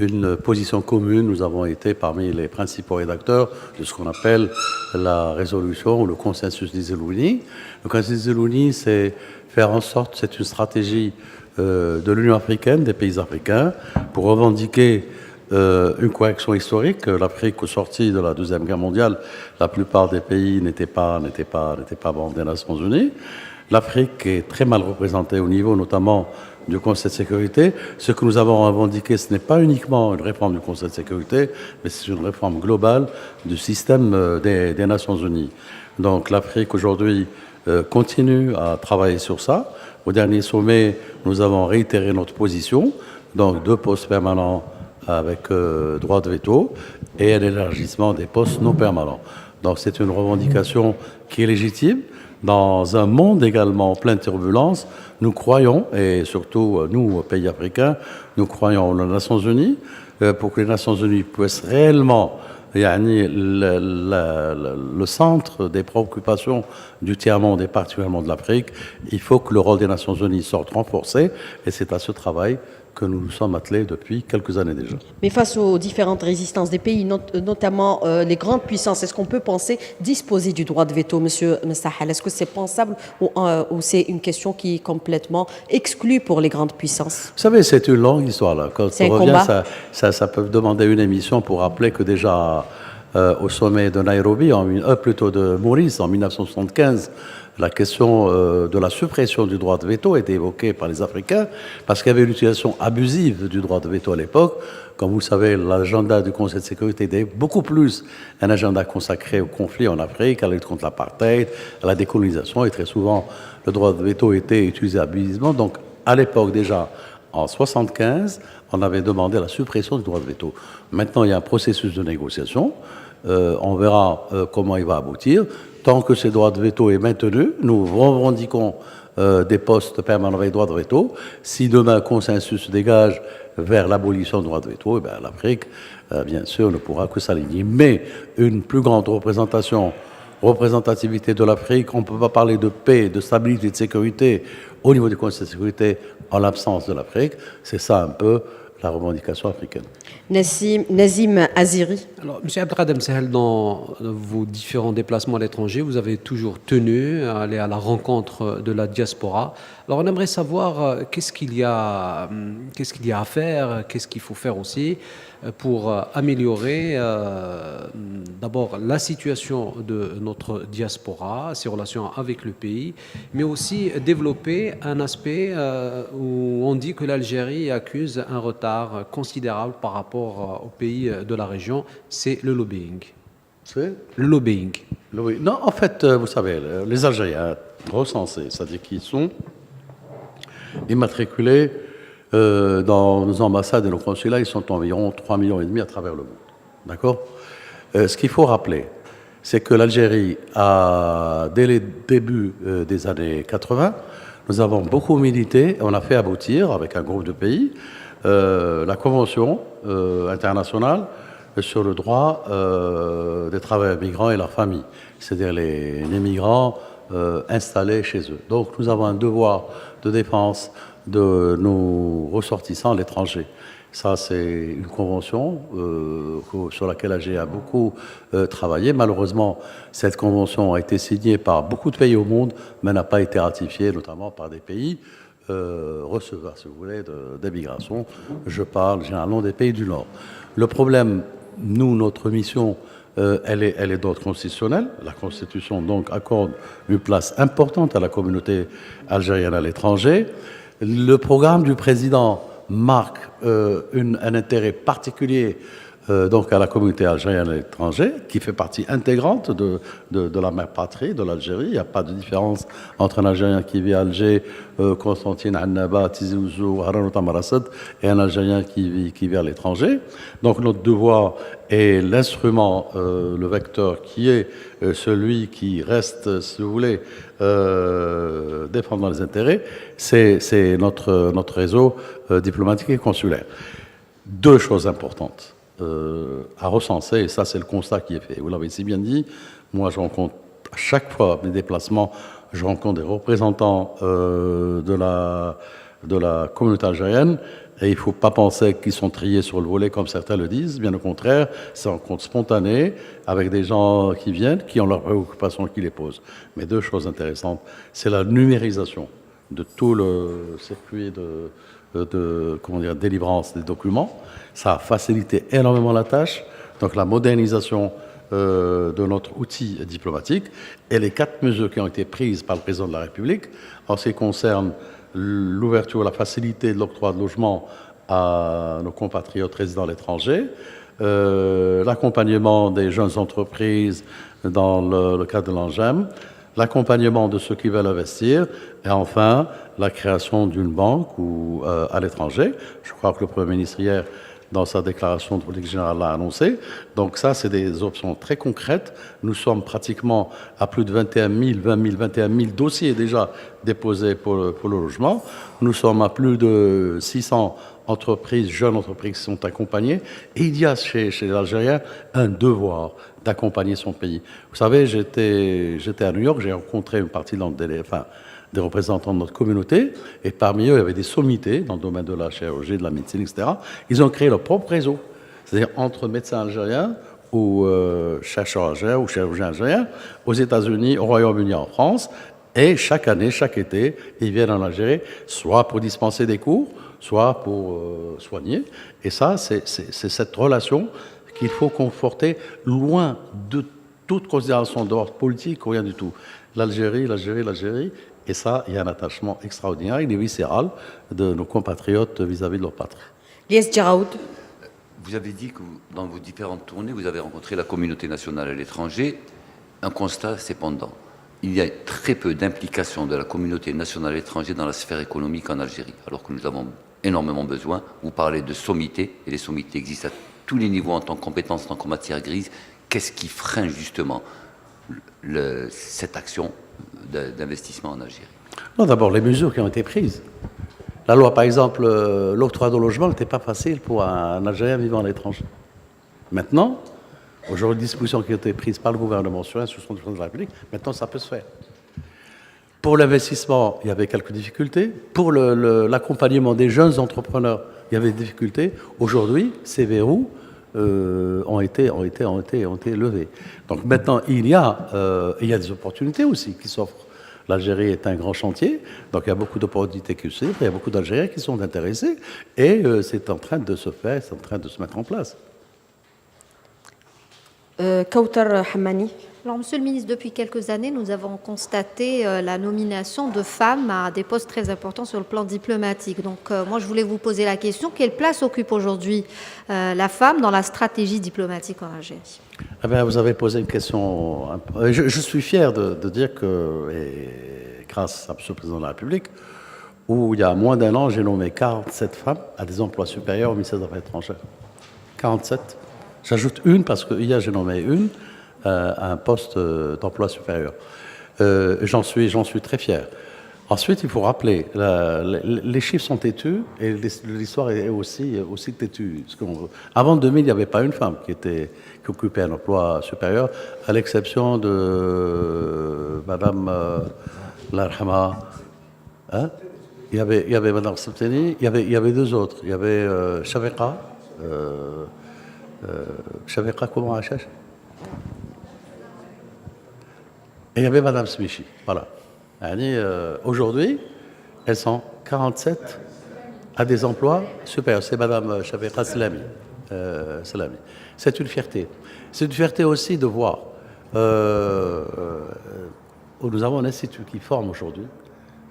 une position commune. Nous avons été parmi les principaux rédacteurs de ce qu'on appelle la résolution ou le consensus des Zellouni. Le consensus des Zellouni, c'est faire en sorte, c'est une stratégie de l'Union africaine, des pays africains, pour revendiquer une correction historique. L'Afrique, au sorti de la Deuxième Guerre mondiale, la plupart des pays n'étaient pas membres des Nations Unies. L'Afrique est très mal représentée au niveau notamment du Conseil de sécurité. Ce que nous avons revendiqué, ce n'est pas uniquement une réforme du Conseil de sécurité, mais c'est une réforme globale du système des Nations Unies. Donc l'Afrique aujourd'hui continue à travailler sur ça. Au dernier sommet, nous avons réitéré notre position, donc 2 postes permanents avec droit de veto et un élargissement des postes non permanents. Donc c'est une revendication qui est légitime. Dans un monde également plein de turbulences, nous croyons, et surtout nous, pays africains, nous croyons aux Nations Unies, pour que les Nations Unies puissent réellement le centre des préoccupations du tiers-monde et particulièrement de l'Afrique, il faut que le rôle des Nations Unies sorte renforcé, et c'est à ce travail que nous nous sommes attelés depuis quelques années déjà. Mais face aux différentes résistances des pays, notamment les grandes puissances, est-ce qu'on peut penser disposer du droit de veto, Monsieur Mstahel? Est-ce que c'est pensable ou c'est une question qui est complètement exclue pour les grandes puissances? Vous savez, c'est une longue histoire là. Quand C'est on un revient, combat. ça peut demander une émission pour rappeler que déjà au sommet de Nairobi, plutôt de Maurice, en 1975, la question de la suppression du droit de veto a été évoquée par les Africains parce qu'il y avait une utilisation abusive du droit de veto à l'époque. Comme vous le savez, l'agenda du Conseil de sécurité était beaucoup plus un agenda consacré au conflit en Afrique, à la lutte contre l'apartheid, à la décolonisation, et très souvent le droit de veto était utilisé abusivement. Donc à l'époque déjà, en 1975, on avait demandé la suppression du droit de veto. Maintenant, il y a un processus de négociation. On verra comment il va aboutir. Tant que ce droit de veto est maintenu, nous revendiquons des postes permanents avec droit de veto. Si demain un consensus se dégage vers l'abolition du droit de veto, eh bien, l'Afrique, bien sûr, ne pourra que s'aligner. Mais une plus grande représentativité de l'Afrique, on ne peut pas parler de paix, de stabilité, de sécurité au niveau du Conseil de sécurité en l'absence de l'Afrique. C'est ça un peu la revendication africaine. Nazim Aziri. Alors, M. Abdelkader Sahel, dans vos différents déplacements à l'étranger, vous avez toujours tenu à aller à la rencontre de la diaspora. Alors, on aimerait savoir qu'est-ce qu'il y a à faire, qu'est-ce qu'il faut faire aussi pour améliorer d'abord la situation de notre diaspora, ses relations avec le pays, mais aussi développer un aspect où on dit que l'Algérie accuse un retard considérable par rapport aux pays de la région, c'est le lobbying. C'est Le lobbying. Non, en fait, vous savez, les Algériens recensés, c'est-à-dire qu'ils sont immatriculés dans nos ambassades et nos consulats, ils sont environ 3,5 millions à travers le monde. D'accord ? Ce qu'il faut rappeler, c'est que l'Algérie dès les débuts des années 80, nous avons beaucoup milité, on a fait aboutir, avec un groupe de pays, la Convention internationale sur le droit des travailleurs migrants et leurs familles, c'est-à-dire les migrants installés chez eux. Donc nous avons un devoir de défense de nos ressortissants à l'étranger. Ça, c'est une convention sur laquelle l'Algérie a beaucoup travaillé. Malheureusement, cette convention a été signée par beaucoup de pays au monde, mais n'a pas été ratifiée, notamment par des pays receveurs, si vous voulez, d'immigration. Je parle généralement des pays du Nord. Le problème, nous, notre mission, elle est d'ordre constitutionnel. La Constitution, donc, accorde une place importante à la communauté algérienne à l'étranger. Le programme du président marque un intérêt particulier donc à la communauté algérienne à l'étranger, qui fait partie intégrante de la mère patrie, de l'Algérie. Il n'y a pas de différence entre un Algérien qui vit à Alger, Constantine, Annaba, Tizi Ouzou, Haroun Tamarasset, et un Algérien qui vit à l'étranger. Donc notre devoir est l'instrument, le vecteur qui est celui qui reste, si vous voulez, défendant les intérêts, c'est notre réseau diplomatique et consulaire. Deux choses importantes à recenser, et ça c'est le constat qui est fait. Vous l'avez si bien dit, moi je rencontre à chaque fois mes déplacements, je rencontre des représentants de la communauté algérienne, et il ne faut pas penser qu'ils sont triés sur le volet comme certains le disent, bien au contraire, c'est un compte spontané avec des gens qui viennent, qui ont leurs préoccupations, qui les posent. Mais deux choses intéressantes, c'est la numérisation de tout le circuit de délivrance des documents. Ça a facilité énormément la tâche, donc la modernisation de notre outil diplomatique, et les 4 mesures qui ont été prises par le président de la République en ce qui concerne l'ouverture, la facilité de l'octroi de logement à nos compatriotes résidant à l'étranger, l'accompagnement des jeunes entreprises dans le cadre de l'ANGEM, l'accompagnement de ceux qui veulent investir, et enfin la création d'une banque ou, à l'étranger. Je crois que le Premier ministre hier, dans sa déclaration de politique générale, l'a annoncé. Donc ça, c'est des options très concrètes. Nous sommes pratiquement à plus de 21 000 dossiers déjà déposés pour le logement. Nous sommes à plus de 600 entreprises, jeunes entreprises qui sont accompagnées. Et il y a chez les Algériens un devoir d'accompagner son pays. Vous savez, j'étais à New York, j'ai rencontré une partie des représentants de notre communauté, et parmi eux, il y avait des sommités dans le domaine de la chirurgie, de la médecine, etc. Ils ont créé leur propre réseau, c'est-à-dire entre médecins algériens ou chercheurs algériens ou chirurgiens algériens, aux États-Unis, au Royaume-Uni, en France, et chaque année, chaque été, ils viennent en Algérie, soit pour dispenser des cours, soit pour soigner. Et ça, c'est cette relation qu'il faut conforter loin de toute considération d'ordre politique ou rien du tout. L'Algérie. Et ça, il y a un attachement extraordinaire, il est viscéral de nos compatriotes vis-à-vis de leur patrie. Lies Djaraoud. Vous avez dit que dans vos différentes tournées, vous avez rencontré la communauté nationale à l'étranger. Un constat, cependant, il y a très peu d'implication de la communauté nationale à l'étranger dans la sphère économique en Algérie, alors que nous avons énormément besoin. Vous parlez de sommités, et les sommités existent à tous les niveaux en tant que compétences, en tant que matière grise. Qu'est-ce qui freine justement cette action d'investissement en Algérie? Non, d'abord, les mesures qui ont été prises. La loi, par exemple, l'octroi de logement n'était pas facile pour un Algérien vivant à l'étranger. Maintenant, aujourd'hui, les dispositions qui ont été prises par le gouvernement sur l'instruction du président de la République, maintenant, ça peut se faire. Pour l'investissement, il y avait quelques difficultés. Pour l'accompagnement des jeunes entrepreneurs, il y avait des difficultés. Aujourd'hui, ces verrous ont été levés. Donc maintenant, il y a des opportunités aussi qui s'offrent. L'Algérie est un grand chantier, donc il y a beaucoup d'opportunités qui s'ouvrent, il y a beaucoup d'Algériens qui sont intéressés, et c'est en train de se faire, c'est en train de se mettre en place. Kautar Hamani. Alors, Monsieur le ministre, depuis quelques années, nous avons constaté la nomination de femmes à des postes très importants sur le plan diplomatique. Donc, moi, je voulais vous poser la question, quelle place occupe aujourd'hui la femme dans la stratégie diplomatique en Algérie? Eh bien, vous avez posé une question. Je suis fier de dire que, et grâce à M. le Président de la République, où il y a moins d'un an, j'ai nommé 47 femmes à des emplois supérieurs au ministère des Affaires étrangères. 47. J'ajoute une parce que hier j'ai nommé une à un poste d'emploi supérieur. J'en suis très fier. Ensuite, il faut rappeler, les chiffres sont têtus et l'histoire est aussi têtue. Avant 2000, il n'y avait pas une femme qui occupait un emploi supérieur, à l'exception de Madame Larhama. Hein? Il y avait Madame Septeni, il y avait deux autres. Il y avait Shafiqa. Shafiqa, comment elle cherche? Et il y avait Madame Smichi. Voilà. Aujourd'hui, elles sont 47 à des emplois supérieurs. C'est Madame Shafiqa Salami. C'est une fierté. C'est une fierté aussi de voir. Nous avons un institut qui forme aujourd'hui,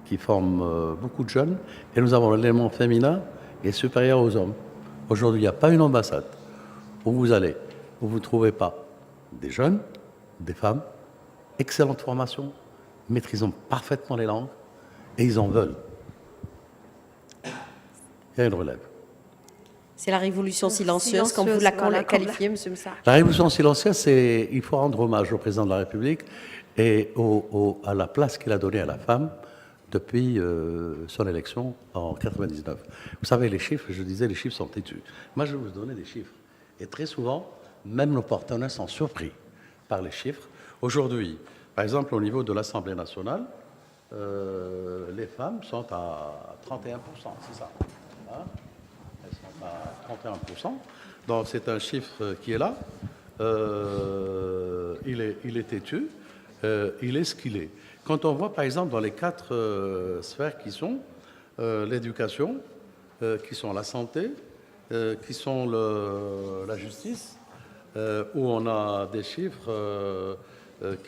qui forme beaucoup de jeunes, et nous avons l'élément féminin qui est supérieur aux hommes. Aujourd'hui, il n'y a pas une ambassade où vous allez, où vous ne trouvez pas des jeunes, des femmes, excellente formation, maîtrisant parfaitement les langues, et ils en veulent. Il y a une relève. C'est la révolution silencieuse, comme vous la qualifiez, M. Moussa. La révolution silencieuse, c'est il faut rendre hommage au président de la République et à la place qu'il a donnée à la femme depuis son élection en 1999. Vous savez, les chiffres, je disais, les chiffres sont têtus. Moi, je vais vous donner des chiffres. Et très souvent, même nos partenaires sont surpris par les chiffres. Aujourd'hui, par exemple, au niveau de l'Assemblée nationale, les femmes sont à 31%, c'est ça, hein? Elles sont à 31%. Donc c'est un chiffre qui est là. Il est têtu. Il est ce qu'il est. Quand on voit, par exemple, dans les 4 sphères qui sont l'éducation, qui sont la santé, qui sont la justice, où on a des chiffres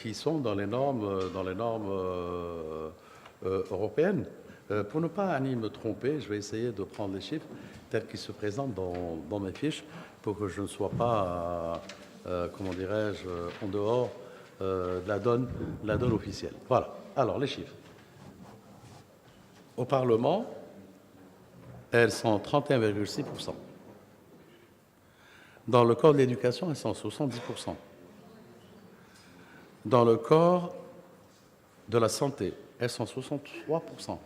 qui sont dans les normes européennes. Pour ne pas me tromper, je vais essayer de prendre les chiffres tels qu'ils se présentent dans mes fiches pour que je ne sois pas, comment dirais-je, en dehors de la donne officielle. Voilà. Alors, les chiffres. Au Parlement, elles sont 31,6%. Dans le corps de l'éducation, elles sont 70%. Dans le corps de la santé, elles sont 63%.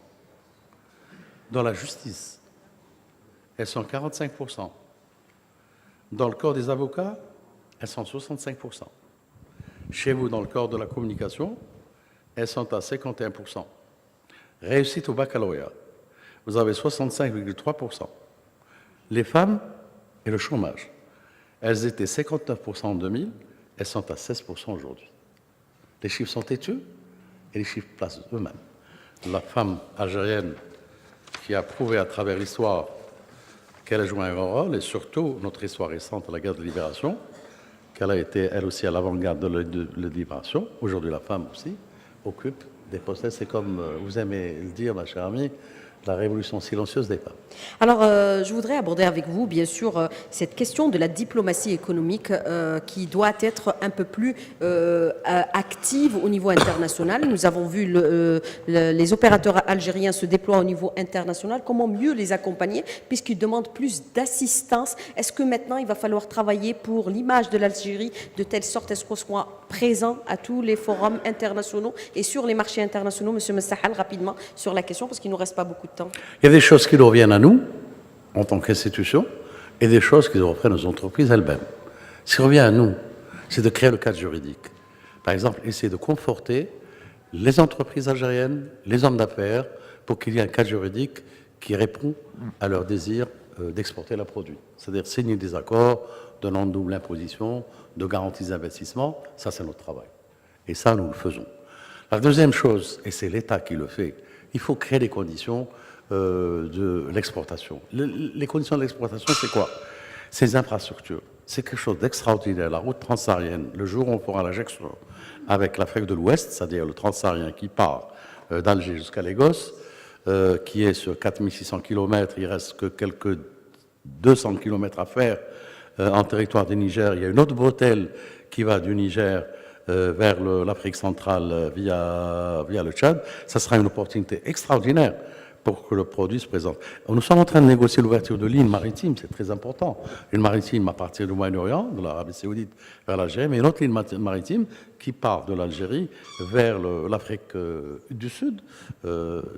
Dans la justice, elles sont 45%. Dans le corps des avocats, elles sont 65%. Chez vous, dans le corps de la communication, elles sont à 51%. Réussite au baccalauréat, vous avez 65,3%. Les femmes et le chômage, elles étaient 59% en 2000, elles sont à 16% aujourd'hui. Les chiffres sont têtus et les chiffres placent eux-mêmes. La femme algérienne qui a prouvé à travers l'histoire qu'elle a joué un grand rôle, et surtout notre histoire récente, la guerre de libération, qu'elle a été elle aussi à l'avant-garde de la libération. Aujourd'hui, la femme aussi occupe des postes. C'est comme vous aimez le dire, ma chère amie, la révolution silencieuse des femmes. Alors, je voudrais aborder avec vous, bien sûr, cette question de la diplomatie économique qui doit être un peu plus active au niveau international. Nous avons vu les opérateurs algériens se déployer au niveau international. Comment mieux les accompagner puisqu'ils demandent plus d'assistance? Est-ce que maintenant, il va falloir travailler pour l'image de l'Algérie de telle sorte à ce qu'on soit présent à tous les forums internationaux et sur les marchés internationaux? Monsieur Messahal, rapidement sur la question parce qu'il ne nous reste pas beaucoup de temps. Il y a des choses qui nous reviennent à nous, en tant qu'institution, et des choses qui reprennent aux entreprises elles-mêmes. Ce qui revient à nous, c'est de créer le cadre juridique. Par exemple, essayer de conforter les entreprises algériennes, les hommes d'affaires, pour qu'il y ait un cadre juridique qui répond à leur désir d'exporter leurs produits. C'est-à-dire signer des accords de non-double imposition, de garanties d'investissement, ça c'est notre travail. Et ça, nous le faisons. La deuxième chose, et c'est l'État qui le fait, il faut créer les conditions de l'exportation. Les conditions de l'exportation, c'est quoi? C'est les infrastructures. C'est quelque chose d'extraordinaire. La route transsaharienne, le jour où on fera l'injection avec l'Afrique de l'Ouest, c'est-à-dire le transsaharien qui part d'Alger jusqu'à Lagos, qui est sur 4600 km, il reste que quelques 200 km à faire en territoire du Niger. Il y a une autre bretelle qui va du Niger vers l'Afrique centrale via le Tchad. Ça sera une opportunité extraordinaire pour que le produit se présente. Nous sommes en train de négocier l'ouverture de lignes maritimes, c'est très important. Une maritime à partir du Moyen-Orient, de l'Arabie Saoudite vers l'Algérie, mais une autre ligne maritime qui part de l'Algérie vers l'Afrique du Sud,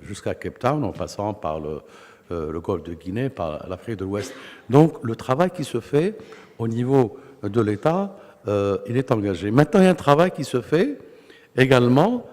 jusqu'à Cape Town, en passant par le golfe de Guinée, par l'Afrique de l'Ouest. Donc le travail qui se fait au niveau de l'État, il est engagé. Maintenant, il y a un travail qui se fait également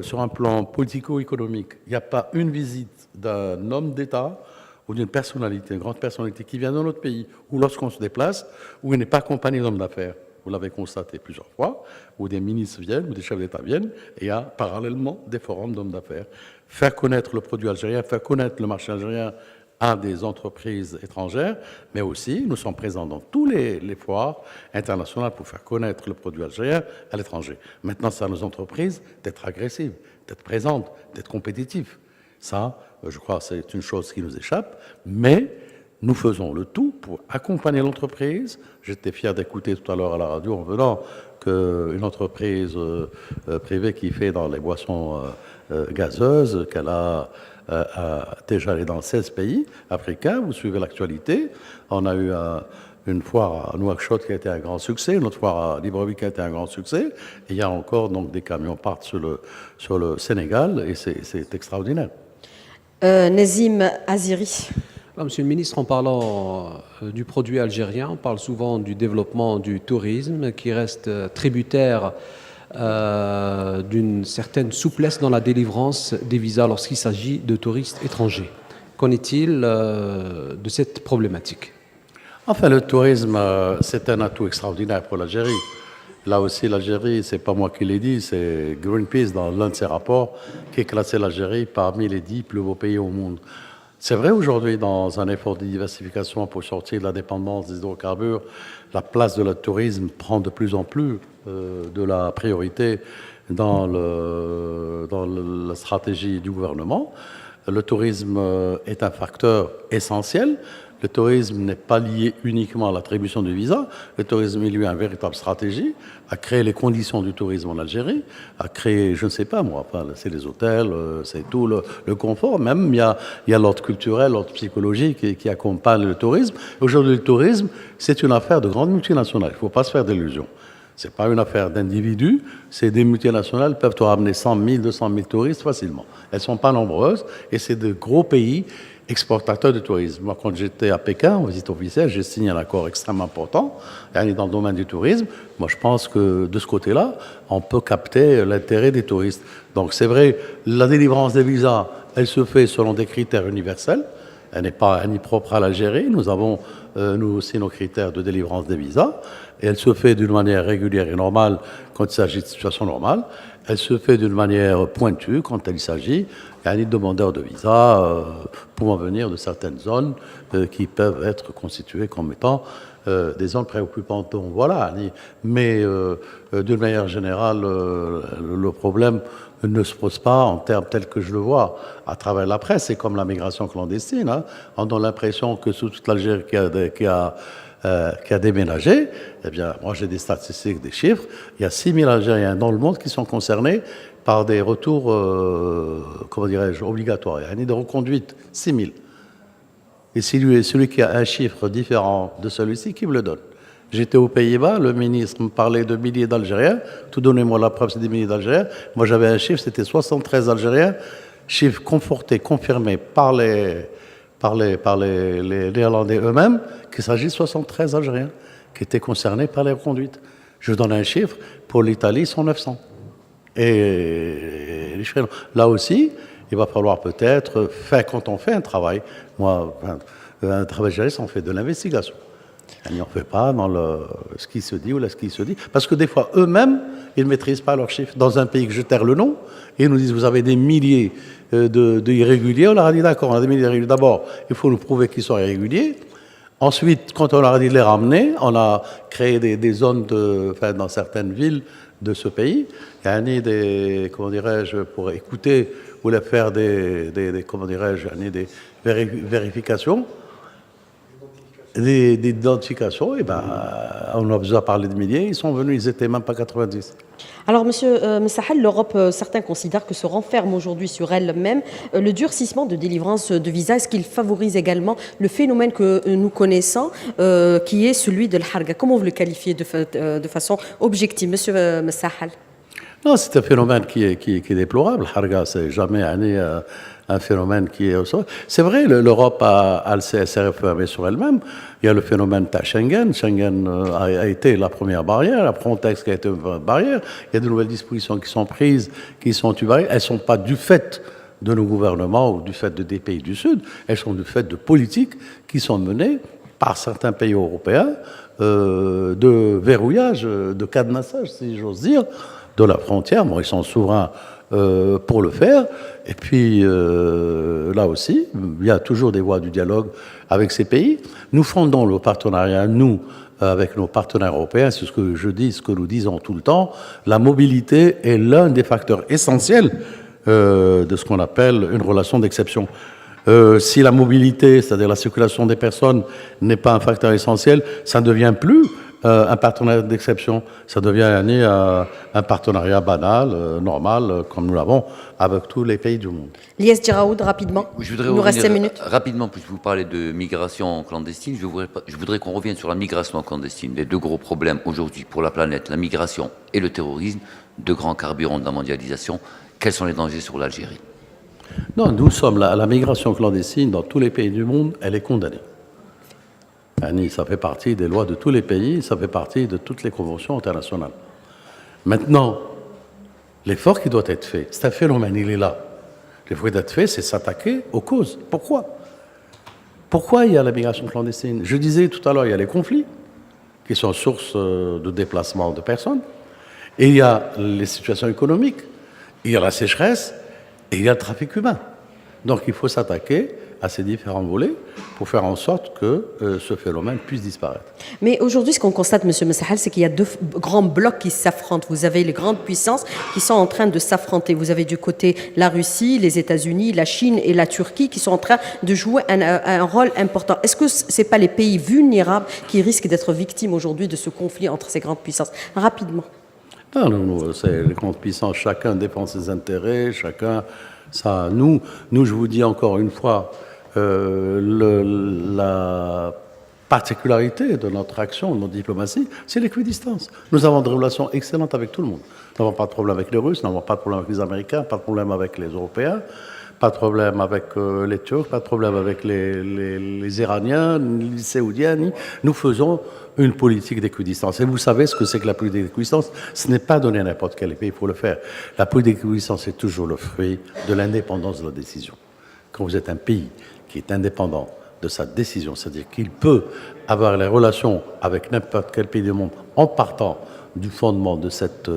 sur un plan politico-économique. Il n'y a pas une visite d'un homme d'État ou d'une personnalité, une grande personnalité qui vient dans notre pays, ou lorsqu'on se déplace, où il n'est pas accompagné d'hommes d'affaires. Vous l'avez constaté plusieurs fois, où des ministres viennent, ou des chefs d'État viennent, et il y a parallèlement des forums d'hommes d'affaires. Faire connaître le produit algérien, faire connaître le marché algérien à des entreprises étrangères, mais aussi nous sommes présents dans tous les foires internationales pour faire connaître le produit algérien à l'étranger. Maintenant, c'est à nos entreprises d'être agressives, d'être présentes, d'être compétitives. Ça, je crois, c'est une chose qui nous échappe, mais nous faisons le tout pour accompagner l'entreprise. J'étais fier d'écouter tout à l'heure à la radio en venant qu'une entreprise privée qui fait dans les boissons gazeuses, qu'elle a déjà allé dans 16 pays africains. Vous suivez l'actualité. On a eu une foire à Nouakchott qui a été un grand succès, une autre foire à Libreville qui a été un grand succès. Et il y a encore donc des camions partent sur le Sénégal et c'est extraordinaire. Nazim Aziri. Monsieur le ministre, en parlant du produit algérien, on parle souvent du développement du tourisme qui reste tributaire d'une certaine souplesse dans la délivrance des visas lorsqu'il s'agit de touristes étrangers. Qu'en est-il de cette problématique? Enfin, le tourisme, c'est un atout extraordinaire pour l'Algérie. Là aussi, l'Algérie, c'est pas moi qui l'ai dit, c'est Greenpeace dans l'un de ses rapports qui a classé l'Algérie parmi les 10 plus beaux pays au monde. C'est vrai aujourd'hui, dans un effort de diversification pour sortir de la dépendance des hydrocarbures, la place de le tourisme prend de plus en plus de la priorité dans la stratégie du gouvernement. Le tourisme est un facteur essentiel. Le tourisme n'est pas lié uniquement à l'attribution de visa. Le tourisme, il y a une véritable stratégie à créer les conditions du tourisme en Algérie, à créer, je ne sais pas moi, enfin, c'est les hôtels, c'est tout le confort. Même il y a l'ordre culturel, l'ordre psychologique qui accompagne le tourisme. Aujourd'hui, le tourisme, c'est une affaire de grandes multinationales. Il ne faut pas se faire d'illusions. Ce n'est pas une affaire d'individus, c'est des multinationales peuvent te ramener 100 000, 200 000 touristes facilement. Elles ne sont pas nombreuses et c'est de gros pays exportateurs de tourisme. Moi, quand j'étais à Pékin, en visite officielle, j'ai signé un accord extrêmement important dans le domaine du tourisme. Moi, je pense que de ce côté-là, on peut capter l'intérêt des touristes. Donc, c'est vrai, la délivrance des visas, elle se fait selon des critères universels. Elle n'est pas ni propre à l'Algérie. Nous avons, nous aussi, nos critères de délivrance des visas. Et elle se fait d'une manière régulière et normale quand il s'agit de situations normales. Elle se fait d'une manière pointue quand il s'agit de demandeurs de visa pouvant venir de certaines zones qui peuvent être constituées comme étant des zones préoccupantes. Donc voilà, mais d'une manière générale, le problème ne se pose pas en termes tels que je le vois à travers la presse. C'est comme la migration clandestine. Hein. On a l'impression que sous toute l'Algérie qui a déménagé, eh bien, moi j'ai des statistiques, des chiffres, il y a 6 000 Algériens dans le monde qui sont concernés par des retours, comment dirais-je, obligatoires. Il y a des reconduites, 6 000. Et celui qui a un chiffre différent de celui-ci, qui me le donne? J'étais aux Pays-Bas, le ministre me parlait de milliers d'Algériens, tout donnez-moi la preuve, c'est des milliers d'Algériens. Moi j'avais un chiffre, c'était 73 Algériens, chiffre conforté, confirmé par les Néerlandais eux-mêmes, qu'il s'agit de 73 Algériens qui étaient concernés par les reconduites. Je donne un chiffre, pour l'Italie, ils sont 900. Et là aussi, il va falloir peut-être faire, quand on fait un travail, moi, un travail juriste, on fait de l'investigation. On n'en fait pas dans ce qui se dit ou ce qui se dit. Parce que des fois, eux-mêmes, ils ne maîtrisent pas leurs chiffres. Dans un pays que je taire le nom, ils nous disent, vous avez des milliers d'irréguliers. On leur a dit, d'accord, on a des milliers d'irréguliers. D'abord, il faut nous prouver qu'ils sont irréguliers. Ensuite, quand on leur a dit de les ramener, on a créé des zones dans certaines villes de ce pays. Il y a des, comment dirais-je, pour écouter ou les faire comment dirais-je, des vérifications. D'identification, et ben, on a besoin de parler de milliers, ils sont venus, ils n'étaient même pas 90. Alors, Monsieur Messahel, l'Europe, certains considèrent que se renferme aujourd'hui sur elle-même le durcissement de délivrance de visas. Est-ce qu'il favorise également le phénomène que nous connaissons, qui est celui de l'harga? Comment vous le qualifiez de façon objective, Monsieur Messahel? Non, c'est un phénomène qui est déplorable. Harga, c'est jamais un phénomène qui est... C'est vrai, l'Europe s'est refermée sur elle-même. Il y a le phénomène Schengen. Schengen a été la première barrière. La Frontex qui a été une barrière. Il y a de nouvelles dispositions qui sont prises, qui sont barrières. Elles ne sont pas du fait de nos gouvernements ou du fait des pays du Sud. Elles sont du fait de politiques qui sont menées par certains pays européens de verrouillage, de cadenassage, si j'ose dire, de la frontière. Bon, ils sont souverains pour le faire. Et puis, là aussi, il y a toujours des voies du dialogue avec ces pays. Nous fondons le partenariat, nous, avec nos partenaires européens. C'est ce que je dis, ce que nous disons tout le temps. La mobilité est l'un des facteurs essentiels de ce qu'on appelle une relation d'exception. Si la mobilité, c'est-à-dire la circulation des personnes, n'est pas un facteur essentiel, ça ne devient plus un partenariat d'exception. Ça devient un partenariat banal, normal, comme nous l'avons avec tous les pays du monde. Lies Djiraoud, rapidement. Il nous reste 5 minutes. Rapidement, puisque vous parlez de migration clandestine, je voudrais qu'on revienne sur la migration clandestine. Les deux gros problèmes aujourd'hui pour la planète, la migration et le terrorisme, deux grands carburants de la mondialisation. Quels sont les dangers sur l'Algérie? Non, nous sommes la migration clandestine dans tous les pays du monde, elle est condamnée. Ça fait partie des lois de tous les pays, ça fait partie de toutes les conventions internationales. Maintenant, l'effort qui doit être fait, c'est un phénomène, il est là. L'effort qui doit être fait, c'est s'attaquer aux causes. Pourquoi il y a la migration clandestine? Je disais tout à l'heure, il y a les conflits, qui sont source de déplacement de personnes, et il y a les situations économiques, il y a la sécheresse, et il y a le trafic humain. Donc il faut s'attaquer à ces différents volets pour faire en sorte que ce phénomène puisse disparaître. Mais aujourd'hui, ce qu'on constate, M. Messahal, c'est qu'il y a deux grands blocs qui s'affrontent. Vous avez les grandes puissances qui sont en train de s'affronter. Vous avez du côté la Russie, les États-Unis, la Chine et la Turquie qui sont en train de jouer un rôle important. Est-ce que ce n'est pas les pays vulnérables qui risquent d'être victimes aujourd'hui de ce conflit entre ces grandes puissances? Rapidement. Non, c'est les grandes puissances, chacun défend ses intérêts, chacun... Ça, nous, je vous dis encore une fois, la particularité de notre action, de notre diplomatie, c'est l'équidistance. Nous avons des relations excellentes avec tout le monde. Nous n'avons pas de problème avec les Russes, nous n'avons pas de problème avec les Américains, pas de problème avec les Européens, pas de problème avec les Turcs, pas de problème avec les Iraniens, les Saoudiens. Nous faisons une politique d'équidistance. Et vous savez ce que c'est que la politique d'équidistance? Ce n'est pas donné à n'importe quel pays pour le faire. La politique d'équidistance est toujours le fruit de l'indépendance de la décision. Quand vous êtes un pays qui est indépendant de sa décision, c'est-à-dire qu'il peut avoir les relations avec n'importe quel pays du monde en partant du fondement de cette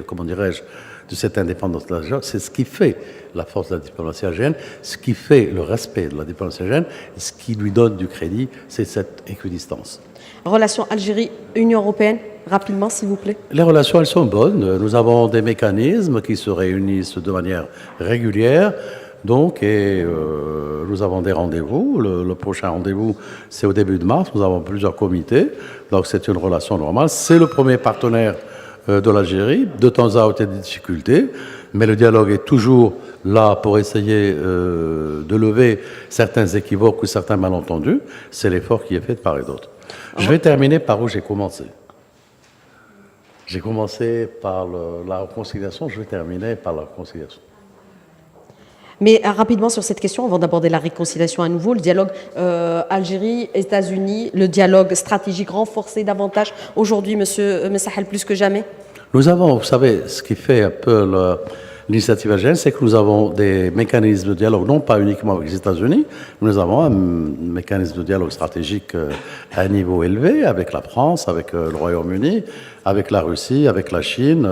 comment dirais-je, de cette indépendance, c'est ce qui fait la force de la diplomatie algérienne, ce qui fait le respect de la diplomatie algérienne, ce qui lui donne du crédit, c'est cette équidistance. Relations Algérie-Union européenne, rapidement s'il vous plaît. Les relations, elles sont bonnes. Nous avons des mécanismes qui se réunissent de manière régulière. Donc, nous avons des rendez-vous. Le prochain rendez-vous, c'est au début de mars. Nous avons plusieurs comités. Donc, c'est une relation normale. C'est le premier partenaire de l'Algérie. De temps à autre, il y a des difficultés. Mais le dialogue est toujours là pour essayer de lever certains équivoques ou certains malentendus. C'est l'effort qui est fait de part et d'autre. Je vais terminer par où j'ai commencé. J'ai commencé par la réconciliation, je vais terminer par la réconciliation. Mais rapidement sur cette question, avant d'aborder la réconciliation à nouveau, le dialogue Algérie-États-Unis, le dialogue stratégique renforcé davantage aujourd'hui, M. Messahal, plus que jamais? Nous avons, vous savez, ce qui fait un peu l'initiative algérienne, c'est que nous avons des mécanismes de dialogue, non pas uniquement avec les États-Unis, nous avons un mécanisme de dialogue stratégique à un niveau élevé avec la France, avec le Royaume-Uni, avec la Russie, avec la Chine,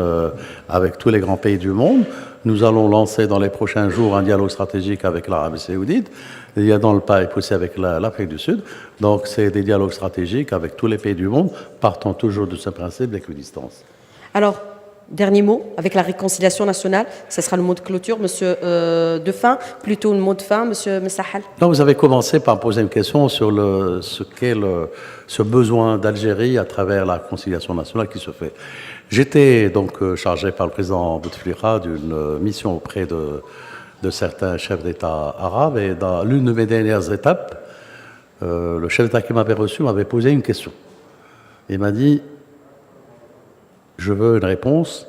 avec tous les grands pays du monde. Nous allons lancer dans les prochains jours un dialogue stratégique avec l'Arabie saoudite. Il y a dans le pipe aussi avec l'Afrique du Sud. Donc c'est des dialogues stratégiques avec tous les pays du monde, partant toujours de ce principe d'équidistance. Alors, dernier mot, avec la réconciliation nationale, ce sera le mot de clôture, monsieur de fin, plutôt le mot de fin, monsieur Messahal. Donc vous avez commencé par poser une question sur ce qu'est ce besoin d'Algérie à travers la réconciliation nationale qui se fait. J'étais donc chargé par le président Bouteflika d'une mission auprès de certains chefs d'État arabes, et dans l'une de mes dernières étapes, le chef d'État qui m'avait reçu m'avait posé une question. Il m'a dit: je veux une réponse.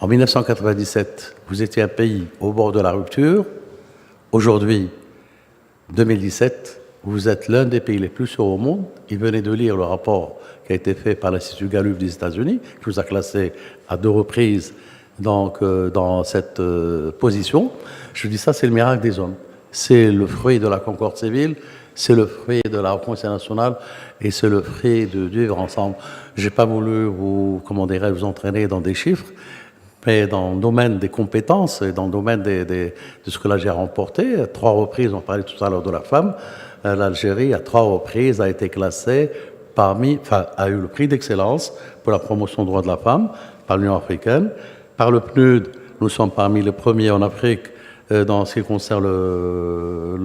En 1997, vous étiez un pays au bord de la rupture. Aujourd'hui, 2017, vous êtes l'un des pays les plus sûrs au monde. Il venait de lire le rapport qui a été fait par l'Institut Gallup des États-Unis, qui vous a classé à 2 reprises donc, dans cette position. Je dis ça, c'est le miracle des hommes. C'est le fruit de la concorde civile, c'est le fruit de la réconciliation nationale et c'est le fruit de vivre ensemble. Je n'ai pas voulu vous entraîner dans des chiffres, mais dans le domaine des compétences et dans le domaine de ce que l'Algérie a remporté. À 3 reprises, on parlait tout à l'heure de la femme, l'Algérie à 3 reprises a été classée a eu le prix d'excellence pour la promotion des droits de la femme par l'Union africaine. Par le PNUD, nous sommes parmi les premiers en Afrique dans ce qui concerne le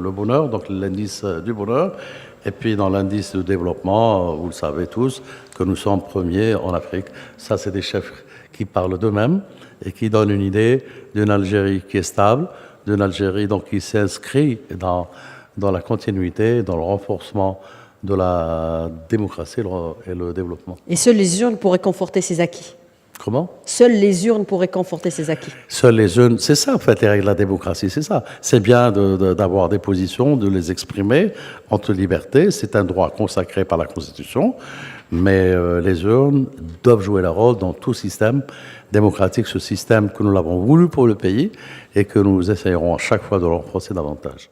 bonheur, donc l'indice du bonheur. Et puis dans l'indice de développement, vous le savez tous, que nous sommes premiers en Afrique. Ça, c'est des chefs qui parlent d'eux-mêmes et qui donnent une idée d'une Algérie qui est stable, d'une Algérie donc, qui s'inscrit dans la continuité, dans le renforcement de la démocratie et le développement. Et seules les urnes pourraient conforter ces acquis. Comment ? Seules les urnes pourraient conforter ces acquis. Seules les urnes, c'est ça en fait les règles de la démocratie, c'est ça. C'est bien d'avoir des positions, de les exprimer en toute liberté, c'est un droit consacré par la Constitution, mais les urnes doivent jouer leur rôle dans tout système démocratique, ce système que nous l'avons voulu pour le pays et que nous essayerons à chaque fois de le renforcer davantage.